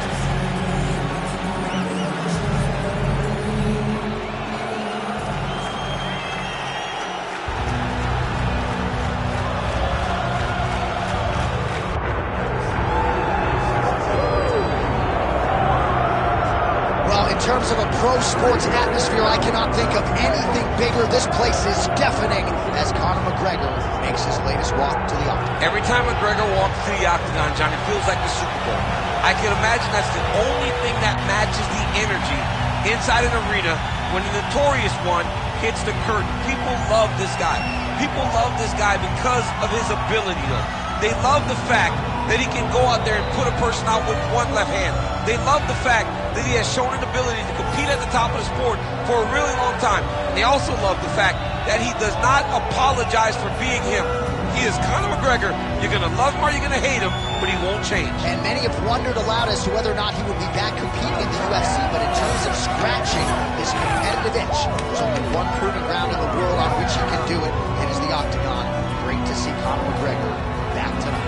In terms of a pro sports atmosphere, I cannot think of anything bigger. This place is deafening as Conor McGregor makes his latest walk to the octagon. Every time McGregor walks to the octagon, John, it feels like the Super Bowl. I can imagine that's the only thing that matches the energy inside an arena when the notorious one hits the curtain. People love this guy. People love this guy because of his ability, though. They love the fact that he can go out there and put a person out with one left hand. They love the fact that he has shown an ability to compete at the top of the sport for a really long time. And they also love the fact that he does not apologize for being him. He is Conor McGregor. You're going to love him or you're going to hate him, but he won't change. And many have wondered aloud as to whether or not he would be back competing in the UFC, but in terms of scratching his competitive itch, there's only one proving ground in the world on which he can do it, and is the octagon. Great to see Conor McGregor back tonight.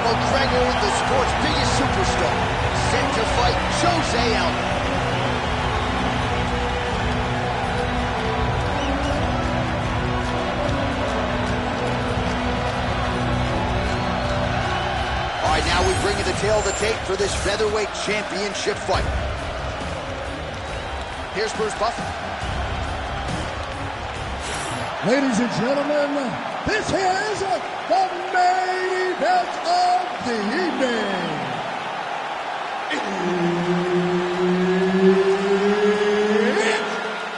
McGregor, the sport's biggest superstar, set to fight Jose Aldo. All right, now we bring you the tail of the tape for this featherweight championship fight. Here's Bruce Buffer. Ladies and gentlemen, this is the main event of the evening. It's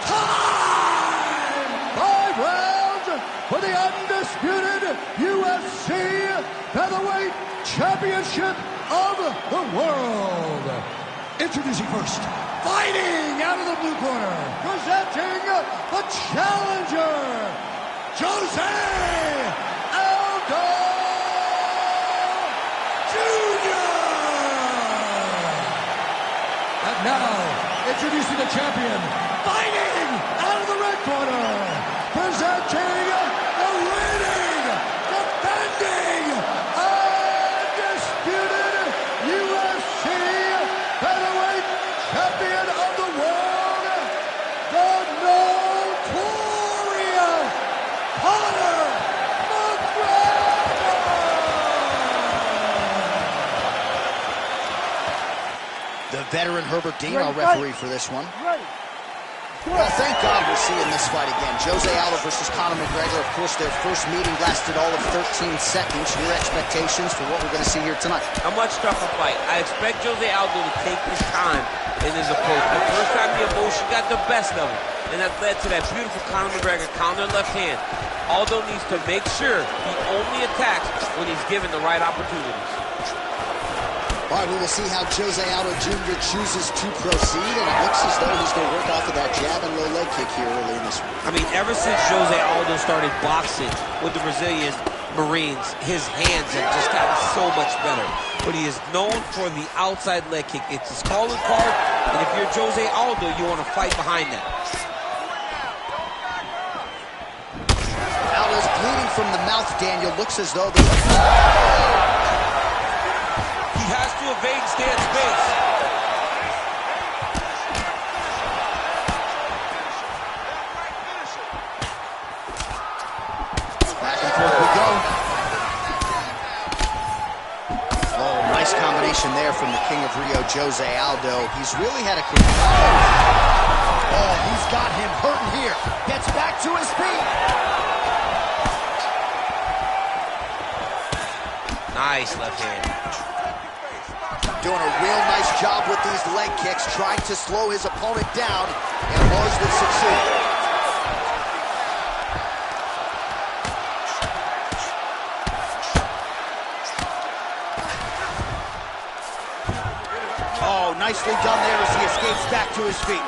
time! 5 rounds for the undisputed UFC Featherweight Championship of the world. Introducing first, fighting out of the blue corner, presenting the challenger, Jose Aldo Jr. And now, introducing the champion, fighting out of the red corner, presenting the reigning, defending, undisputed UFC featherweight champion of the world, the notorious Conor McGregor! The veteran Herbert Dean, our referee for this one. Well, thank God we're seeing this fight again. Jose Aldo versus Conor McGregor. Of course, their first meeting lasted all of 13 seconds. Your expectations for what we're going to see here tonight? A much tougher fight. I expect Jose Aldo to take his time in his approach. The first time the emotion got the best of him, and that led to that beautiful Conor McGregor counter left hand. Aldo needs to make sure he only attacks when he's given the right opportunities. All right, we will see how Jose Aldo Jr. chooses to proceed, and it looks as though he's going to work off of that jab and low leg kick here early in this one. I mean, ever since Jose Aldo started boxing with the Brazilian Marines, his hands have just gotten so much better. But he is known for the outside leg kick. It's his calling card, and if you're Jose Aldo, you want to fight behind that. Aldo's bleeding from the mouth, Daniel. Looks as though He has to evade and stay in space. Back and forth we go. Oh, nice combination there from the King of Rio, Jose Aldo. He's really had a... Oh, he's got him hurting here. Gets back to his feet. Nice left hand. Doing a real nice job with these leg kicks, trying to slow his opponent down, and largely succeed. Oh, nicely done there as he escapes back to his feet.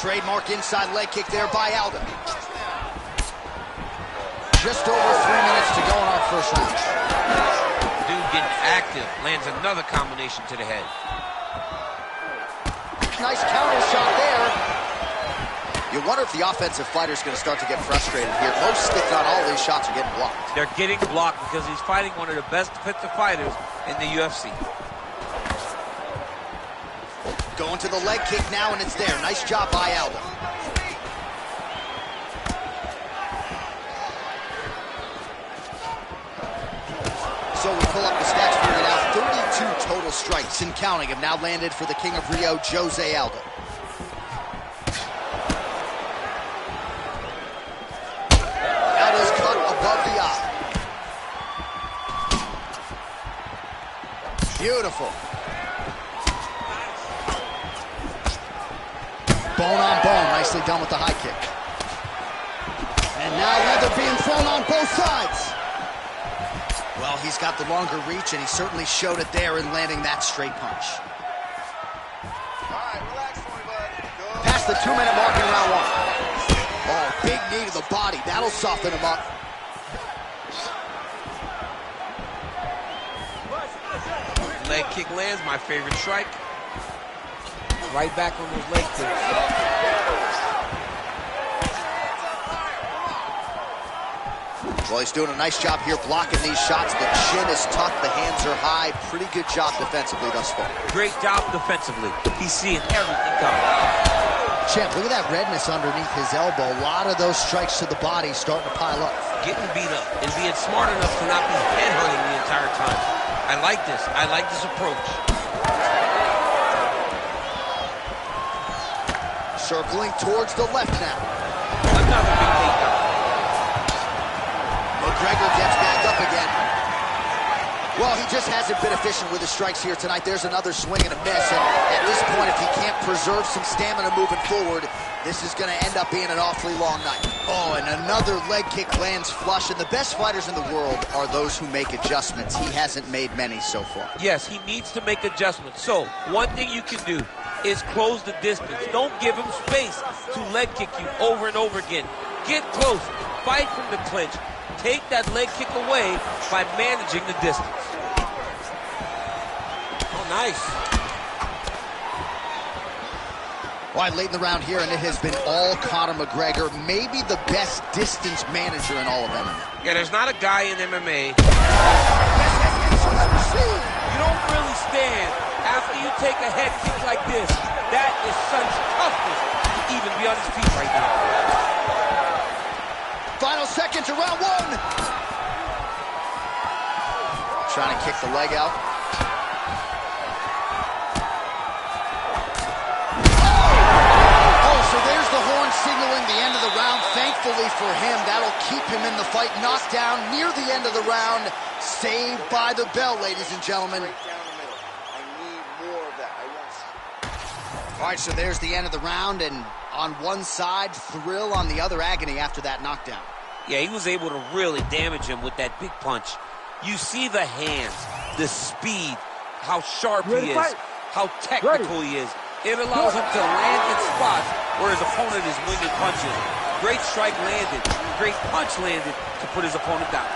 Trademark inside leg kick there by Aldo. Just over 3 minutes to go in our first round. Dude getting active. Lands another combination to the head. Nice counter shot there. You wonder if the offensive fighter's going to start to get frustrated here. Most, if not all, of these shots are getting blocked. They're getting blocked because he's fighting one of the best defensive fighters in the UFC. Going to the leg kick now, and it's there. Nice job by Aldo. So we pull up the stats for you now. 32 total strikes and counting have now landed for the King of Rio, Jose Aldo. Aldo's cut above the eye. Beautiful. Bone on bone, nicely done with the high kick. And now leather being thrown on both sides. Well, he's got the longer reach, and he certainly showed it there in landing that straight punch. All right, relax for me, bud. Good. Past the 2-minute mark in round one. Oh, big knee to the body. That'll soften him up. Leg kick lands, my favorite strike. Right back on those leg kicks. Well, he's doing a nice job here blocking these shots. The chin is tucked, the hands are high. Pretty good job defensively thus far. Great job defensively. He's seeing everything coming. Champ, look at that redness underneath his elbow. A lot of those strikes to the body starting to pile up. Getting beat up and being smart enough to not be headhunting the entire time. I like this. I like this approach. Circling towards the left now. Another big takedown. McGregor gets back up again. Well, he just hasn't been efficient with his strikes here tonight. There's another swing and a miss, and at this point, if he can't preserve some stamina moving forward, this is going to end up being an awfully long night. Oh, and another leg kick lands flush, and the best fighters in the world are those who make adjustments. He hasn't made many so far. Yes, he needs to make adjustments. So, one thing you can do is close the distance. Don't give him space to leg kick you over and over again. Get close. Fight from the clinch. Take that leg kick away by managing the distance. Oh, nice. All right, late in the round here, and it has been all Conor McGregor, maybe the best distance manager in all of MMA. Yeah, there's not a guy in MMA. You don't really stand after you take a head kick like this. That is such toughness to even be on his feet right now. Final seconds of round one. Trying to kick the leg out. Oh, so there's the horn signaling the end of the round. Thankfully for him, that'll keep him in the fight. Knocked down near the end of the round. Saved by the bell, ladies and gentlemen. Right down the middle. I need more of that. I want some. All right, so there's the end of the round, and on one side, thrill, on the other, agony after that knockdown. Yeah, he was able to really damage him with that big punch. You see the hands, the speed, how sharp he is, how technical he is. It allows him to land in spots where his opponent is winging punches. Great strike landed, great punch landed to put his opponent down.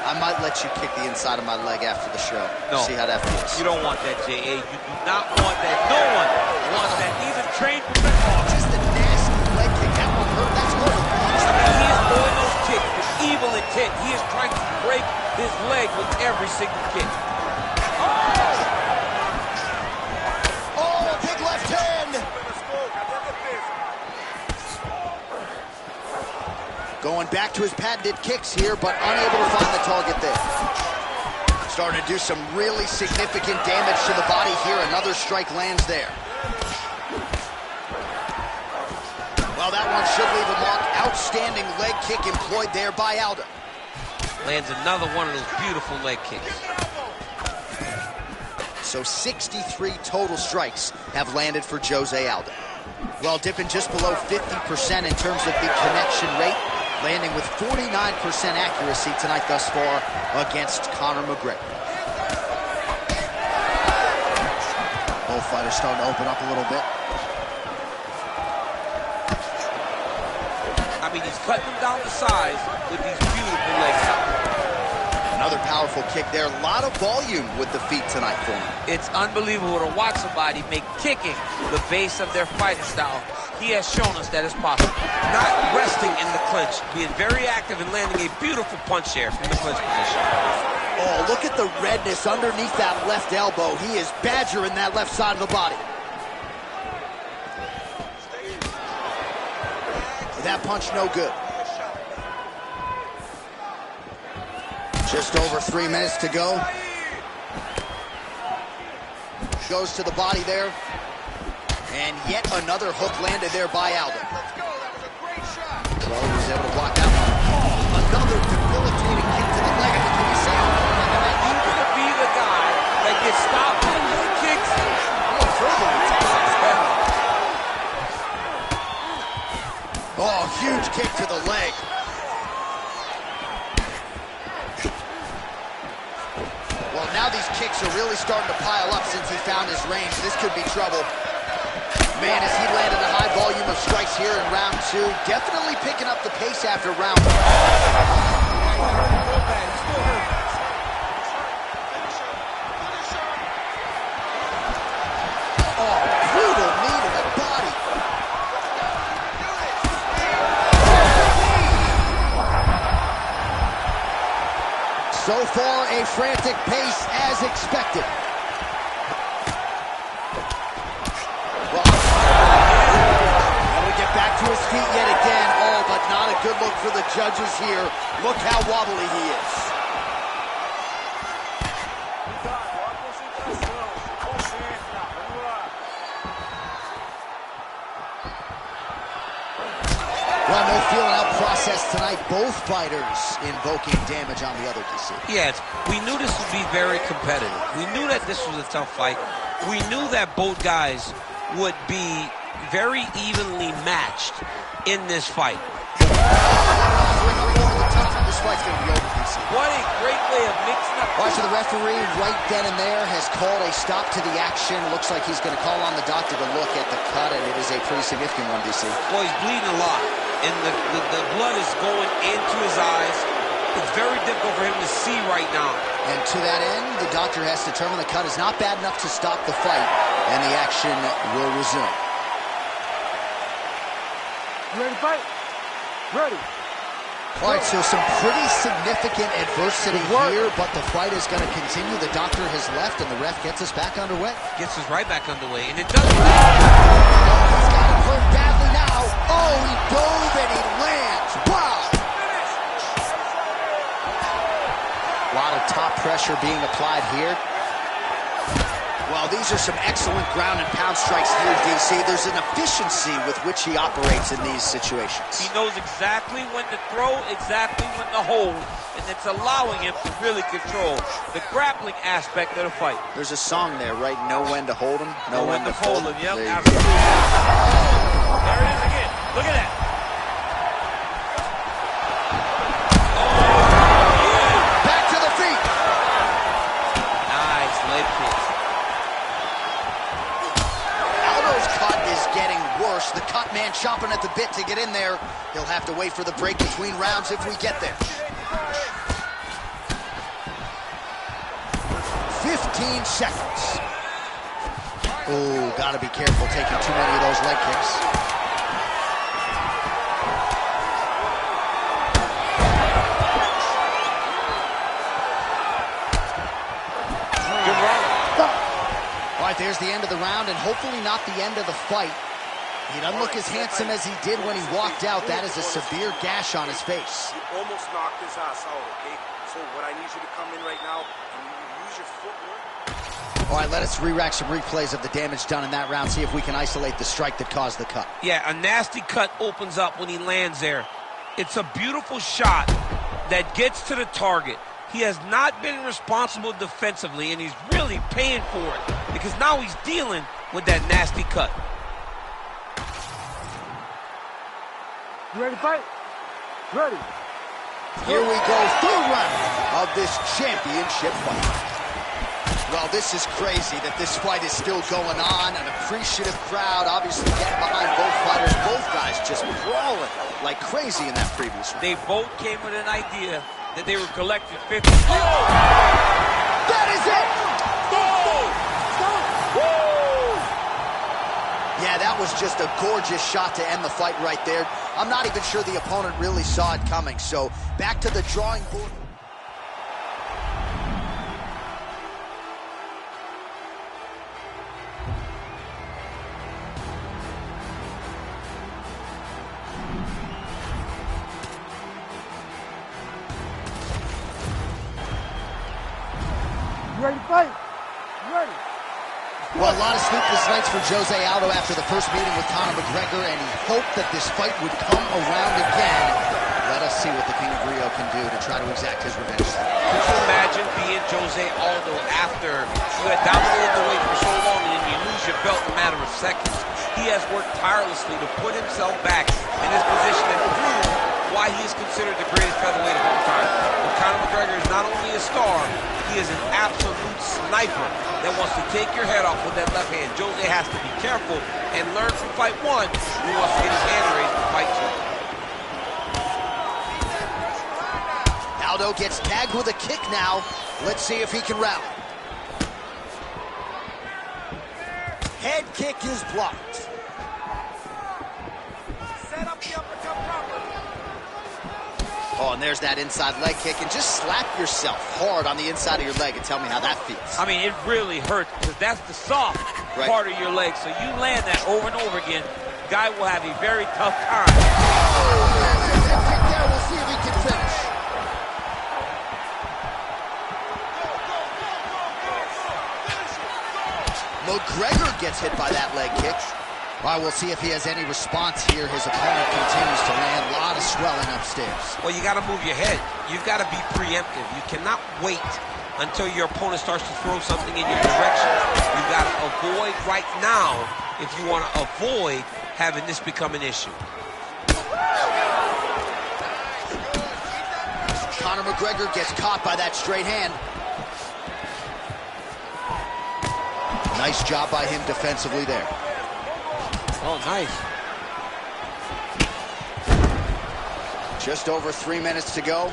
I might let you kick the inside of my leg after the show. No. See how that feels. You don't want that, J.A. You do not want that. No one wants that. Even trained professionals. Just a nasty leg kick. That one hurt. That's good. I mean, he is throwing those kicks with evil intent. He is trying to break his leg with every single kick. Oh, a big left hand. Going back to his patented kicks here, but unable to find the target there. Starting to do some really significant damage to the body here. Another strike lands there. Well, that one should leave a mark. Outstanding leg kick employed there by Aldo. Lands another one of those beautiful leg kicks. So 63 total strikes have landed for Jose Aldo. Well, dipping just below 50% in terms of the connection rate, landing with 49% accuracy tonight thus far against Conor McGregor. Both fighters starting to open up a little bit. I mean, he's cutting them down to size with these beautiful leg kicks. Another powerful kick there. A lot of volume with the feet tonight for him. It's unbelievable to watch somebody make kicking the base of their fighting style. He has shown us that it's possible. Not resting in the clinch, being very active and landing a beautiful punch there from the clinch position. Oh, look at the redness underneath that left elbow. He is badgering that left side of the body. That punch no good. Just over 3 minutes to go. Goes to the body there. And yet another hook landed there by Aldo. Well, he was able to block that one. Another debilitating kick to the leg. I mean, can you say He's going to be the guy that gets stopped with his kicks. Oh, huge kick to the leg. Well, now these kicks are really starting to pile up since he found his range. This could be trouble. Man, as he landed a high volume of strikes here in round two, definitely picking up the pace after round one. Oh, brutal knee to the body. So far, a frantic pace as expected. Back to his feet yet again. Oh, but not a good look for the judges here. Look how wobbly he is. Well, no feeling out process tonight. Both fighters invoking damage on the other, DC. Yes, we knew this would be very competitive. We knew that this was a tough fight. We knew that both guys would be very evenly matched in this fight. This fight's going to be over, DC. What a great way of mixing up. Watch the referee right then and there has called a stop to the action. Looks like he's going to call on the doctor to look at the cut, and it is a pretty significant one, DC. Well, he's bleeding a lot, and the blood is going into his eyes. It's very difficult for him to see right now. And to that end, the doctor has determined the cut is not bad enough to stop the fight, and the action will resume. You ready to fight? Ready. All right, so some pretty significant adversity here, but the fight is going to continue. The doctor has left, and the ref gets us back underway. Gets us right back underway, and it doesn't. Oh, he's got him hurt badly now. Oh, he dove and he lands. Wow. A lot of top pressure being applied here. Well, these are some excellent ground and pound strikes here, DC. There's an efficiency with which he operates in these situations. He knows exactly when to throw, exactly when to hold, and it's allowing him to really control the grappling aspect of the fight. There's a song there, right? Know when to hold him, know when to fold him. Yep, There you absolutely. go. There it is again. Look at that. Back to the feet. Nice leg kick. Aldo's cut is getting worse. The cut man chomping at the bit to get in there. He'll have to wait for the break between rounds if we get there. 15 seconds. Oh, gotta be careful taking too many of those leg kicks. right, there's the end of the round, and hopefully not the end of the fight. He doesn't look as handsome as he did when he walked out. That is a severe gash on his face. You almost knocked his ass out, okay? So what I need you to come in right now, and you use your footwork. All right, let us re-rack some replays of the damage done in that round, see if we can isolate the strike that caused the cut. Yeah, a nasty cut opens up when he lands there. It's a beautiful shot that gets to the target. He has not been responsible defensively, and he's really paying for it because now he's dealing with that nasty cut. You ready to fight? Ready. Here we go, third round of this championship fight. Well, this is crazy that this fight is still going on. An appreciative crowd, obviously getting behind both fighters. Both guys just brawling like crazy in that previous round. They both came with an idea that they were collecting 50. That is it! Yeah, that was just a gorgeous shot to end the fight right there. I'm not even sure the opponent really saw it coming. So back to the drawing board. You ready to fight? Ready. Well, a lot of sleepless nights for Jose Aldo after the first meeting with Conor McGregor, and he hoped that this fight would come around again. Let us see what the King of Rio can do to try to exact his revenge. Could you imagine being Jose Aldo after you had dominated the weight for so long and then you lose your belt in a matter of seconds? He has worked tirelessly to put himself back in his position and prove why he is considered the greatest featherweight of all time. But Conor McGregor is not only a star, he is an absolute sniper that wants to take your head off with that left hand. Jose has to be careful and learn from fight one who wants to get his hand raised in fight two. Aldo gets tagged with a kick now. Let's see if he can rally. Head kick is blocked. Set up the uppercut properly. Oh, and there's that inside leg kick. And just slap yourself hard on the inside of your leg and tell me how that feels. I mean, it really hurts because that's the soft part of your leg. So you land that over and over again, guy will have a very tough time. Oh, there's his head kick there. We'll see if he can finish. McGregor gets hit by that leg kick. All right, we'll see if he has any response here. His opponent continues to land. A lot of swelling upstairs. Well, you got to move your head. You've got to be preemptive. You cannot wait until your opponent starts to throw something in your direction. You've got to avoid right now if you want to avoid having this become an issue. Conor McGregor gets caught by that straight hand. Nice job by him defensively there. Oh, nice. Just over 3 minutes to go.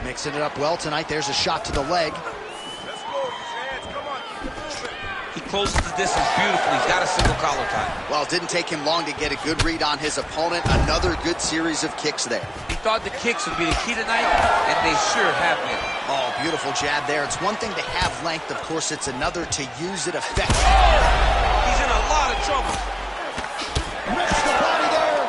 Mixing it up well tonight. There's a shot to the leg. Let's go, use your hands. Come on, keep it moving. He closes the distance beautifully. He's got a single collar tie. Well, it didn't take him long to get a good read on his opponent. Another good series of kicks there. He thought the kicks would be the key tonight, and they sure have been. Oh, beautiful jab there. It's one thing to have length. Of course, it's another to use it effectively. He's in a lot of trouble. Rips the body there.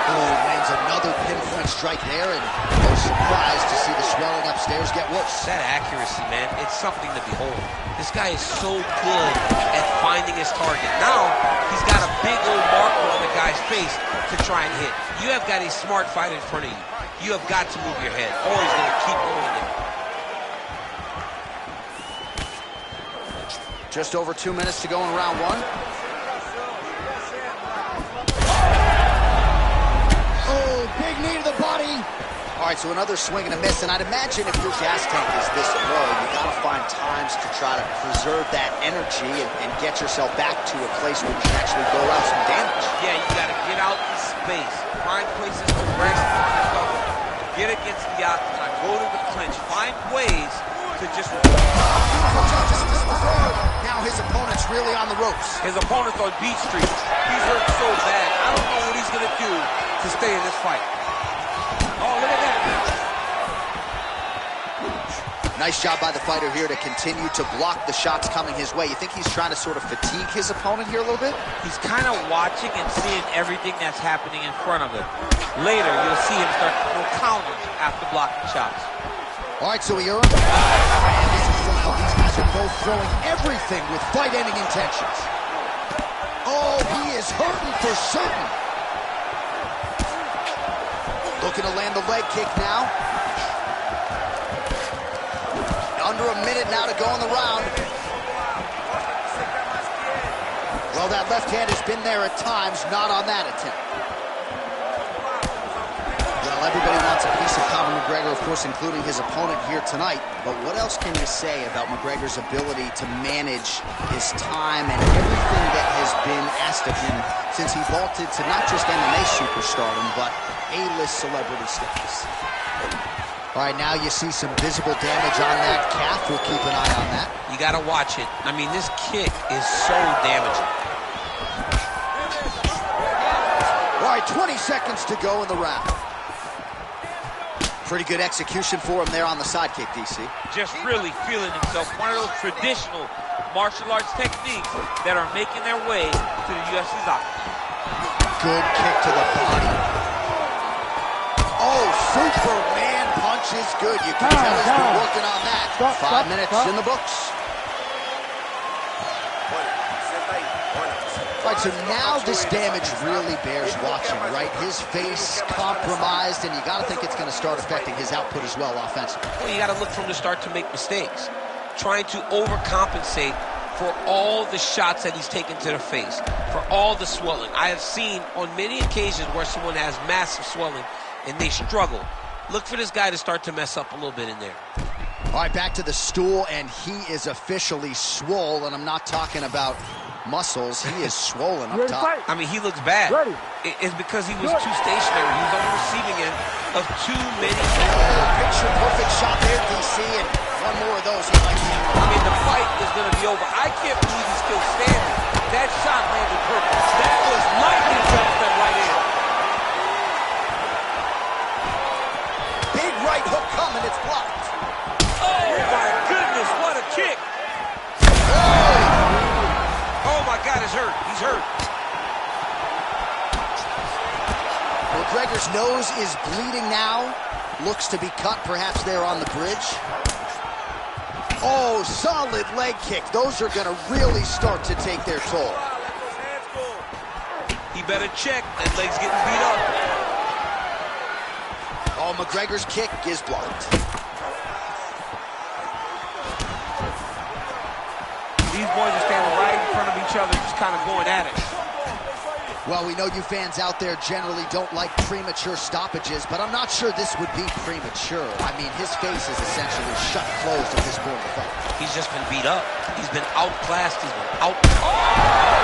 Oh, lands another pinpoint strike there, and no surprise to see the swelling upstairs get worse. That accuracy, man, it's something to behold. This guy is so good at finding his target. Now, he's got a big old marker on the guy's face to try and hit. You have got a smart fight in front of you. You have got to move your head, or he's going to keep going there. Just over 2 minutes to go in round one. Oh, big knee to the body. All right, so another swing and a miss, and I'd imagine if your gas tank is this low, you got to find times to try to preserve that energy and get yourself back to a place where you can actually go out some damage. Yeah, you got to get out in space, find places to rest on yourself, get against the octagon, go to the clinch, find ways to just... Now his opponent's really on the ropes. His opponent's on Beach Street. He's hurt so bad. I don't know what he's going to do to stay in this fight. Oh, look at that. Nice job by the fighter here to continue to block the shots coming his way. You think he's trying to sort of fatigue his opponent here a little bit? He's kind of watching and seeing everything that's happening in front of him. Later, you'll see him start to throw counters after blocking shots. All right, so he earned it. And this is how these guys are both throwing everything with fight-ending intentions. Oh, he is hurting for certain. Looking to land the leg kick now. Under a minute now to go in the round. Well, that left hand has been there at times, not on that attempt. Well, everybody wants a piece of Conor McGregor, of course, including his opponent here tonight. But what else can you say about McGregor's ability to manage his time and everything that has been asked of him since he vaulted to not just MMA superstardom, but A-list celebrity status? All right, now you see some visible damage on that calf. We'll keep an eye on that. You got to watch it. I mean, this kick is so damaging. All right, 20 seconds to go in the round. Pretty good execution for him there on the side kick, DC. Just really feeling himself. One of those traditional martial arts techniques that are making their way to the UFC's octagon. Good kick to the body. Oh, Superman punch is good. You can tell he's been working on that. 5 minutes in the books. All right, so now this damage really bears watching, right? His face compromised, and you got to think it's going to start affecting his output as well offensively. Well, you got to look for him to start to make mistakes. Trying to overcompensate for all the shots that he's taken to the face, for all the swelling. I have seen on many occasions where someone has massive swelling and they struggle. Look for this guy to start to mess up a little bit in there. All right, back to the stool, and he is officially swole, and I'm not talking about muscles. He is swollen up top. I mean, he looks bad. It's because he was too stationary. He was on the receiving end of too many. Picture perfect shot there, DC, and one more of those he likes. I mean, the fight is going to be over. I can't believe he's still standing. That shot landed perfect. That was lightning fast, that right hand. Big right hook coming, it's blocked. Oh, my goodness, what a kick. Oh, my God, he's hurt. He's hurt. McGregor's nose is bleeding now. Looks to be cut, perhaps there on the bridge. Oh, solid leg kick. Those are going to really start to take their toll. He better check. That leg's getting beat up. Oh, McGregor's kick is blocked. These boys are standing right in front of each other, just kind of going at it. Well, we know you fans out there generally don't like premature stoppages, but I'm not sure this would be premature. I mean, his face is essentially shut closed at this point in the fight. He's just been beat up. He's been outclassed. He's been out. Oh!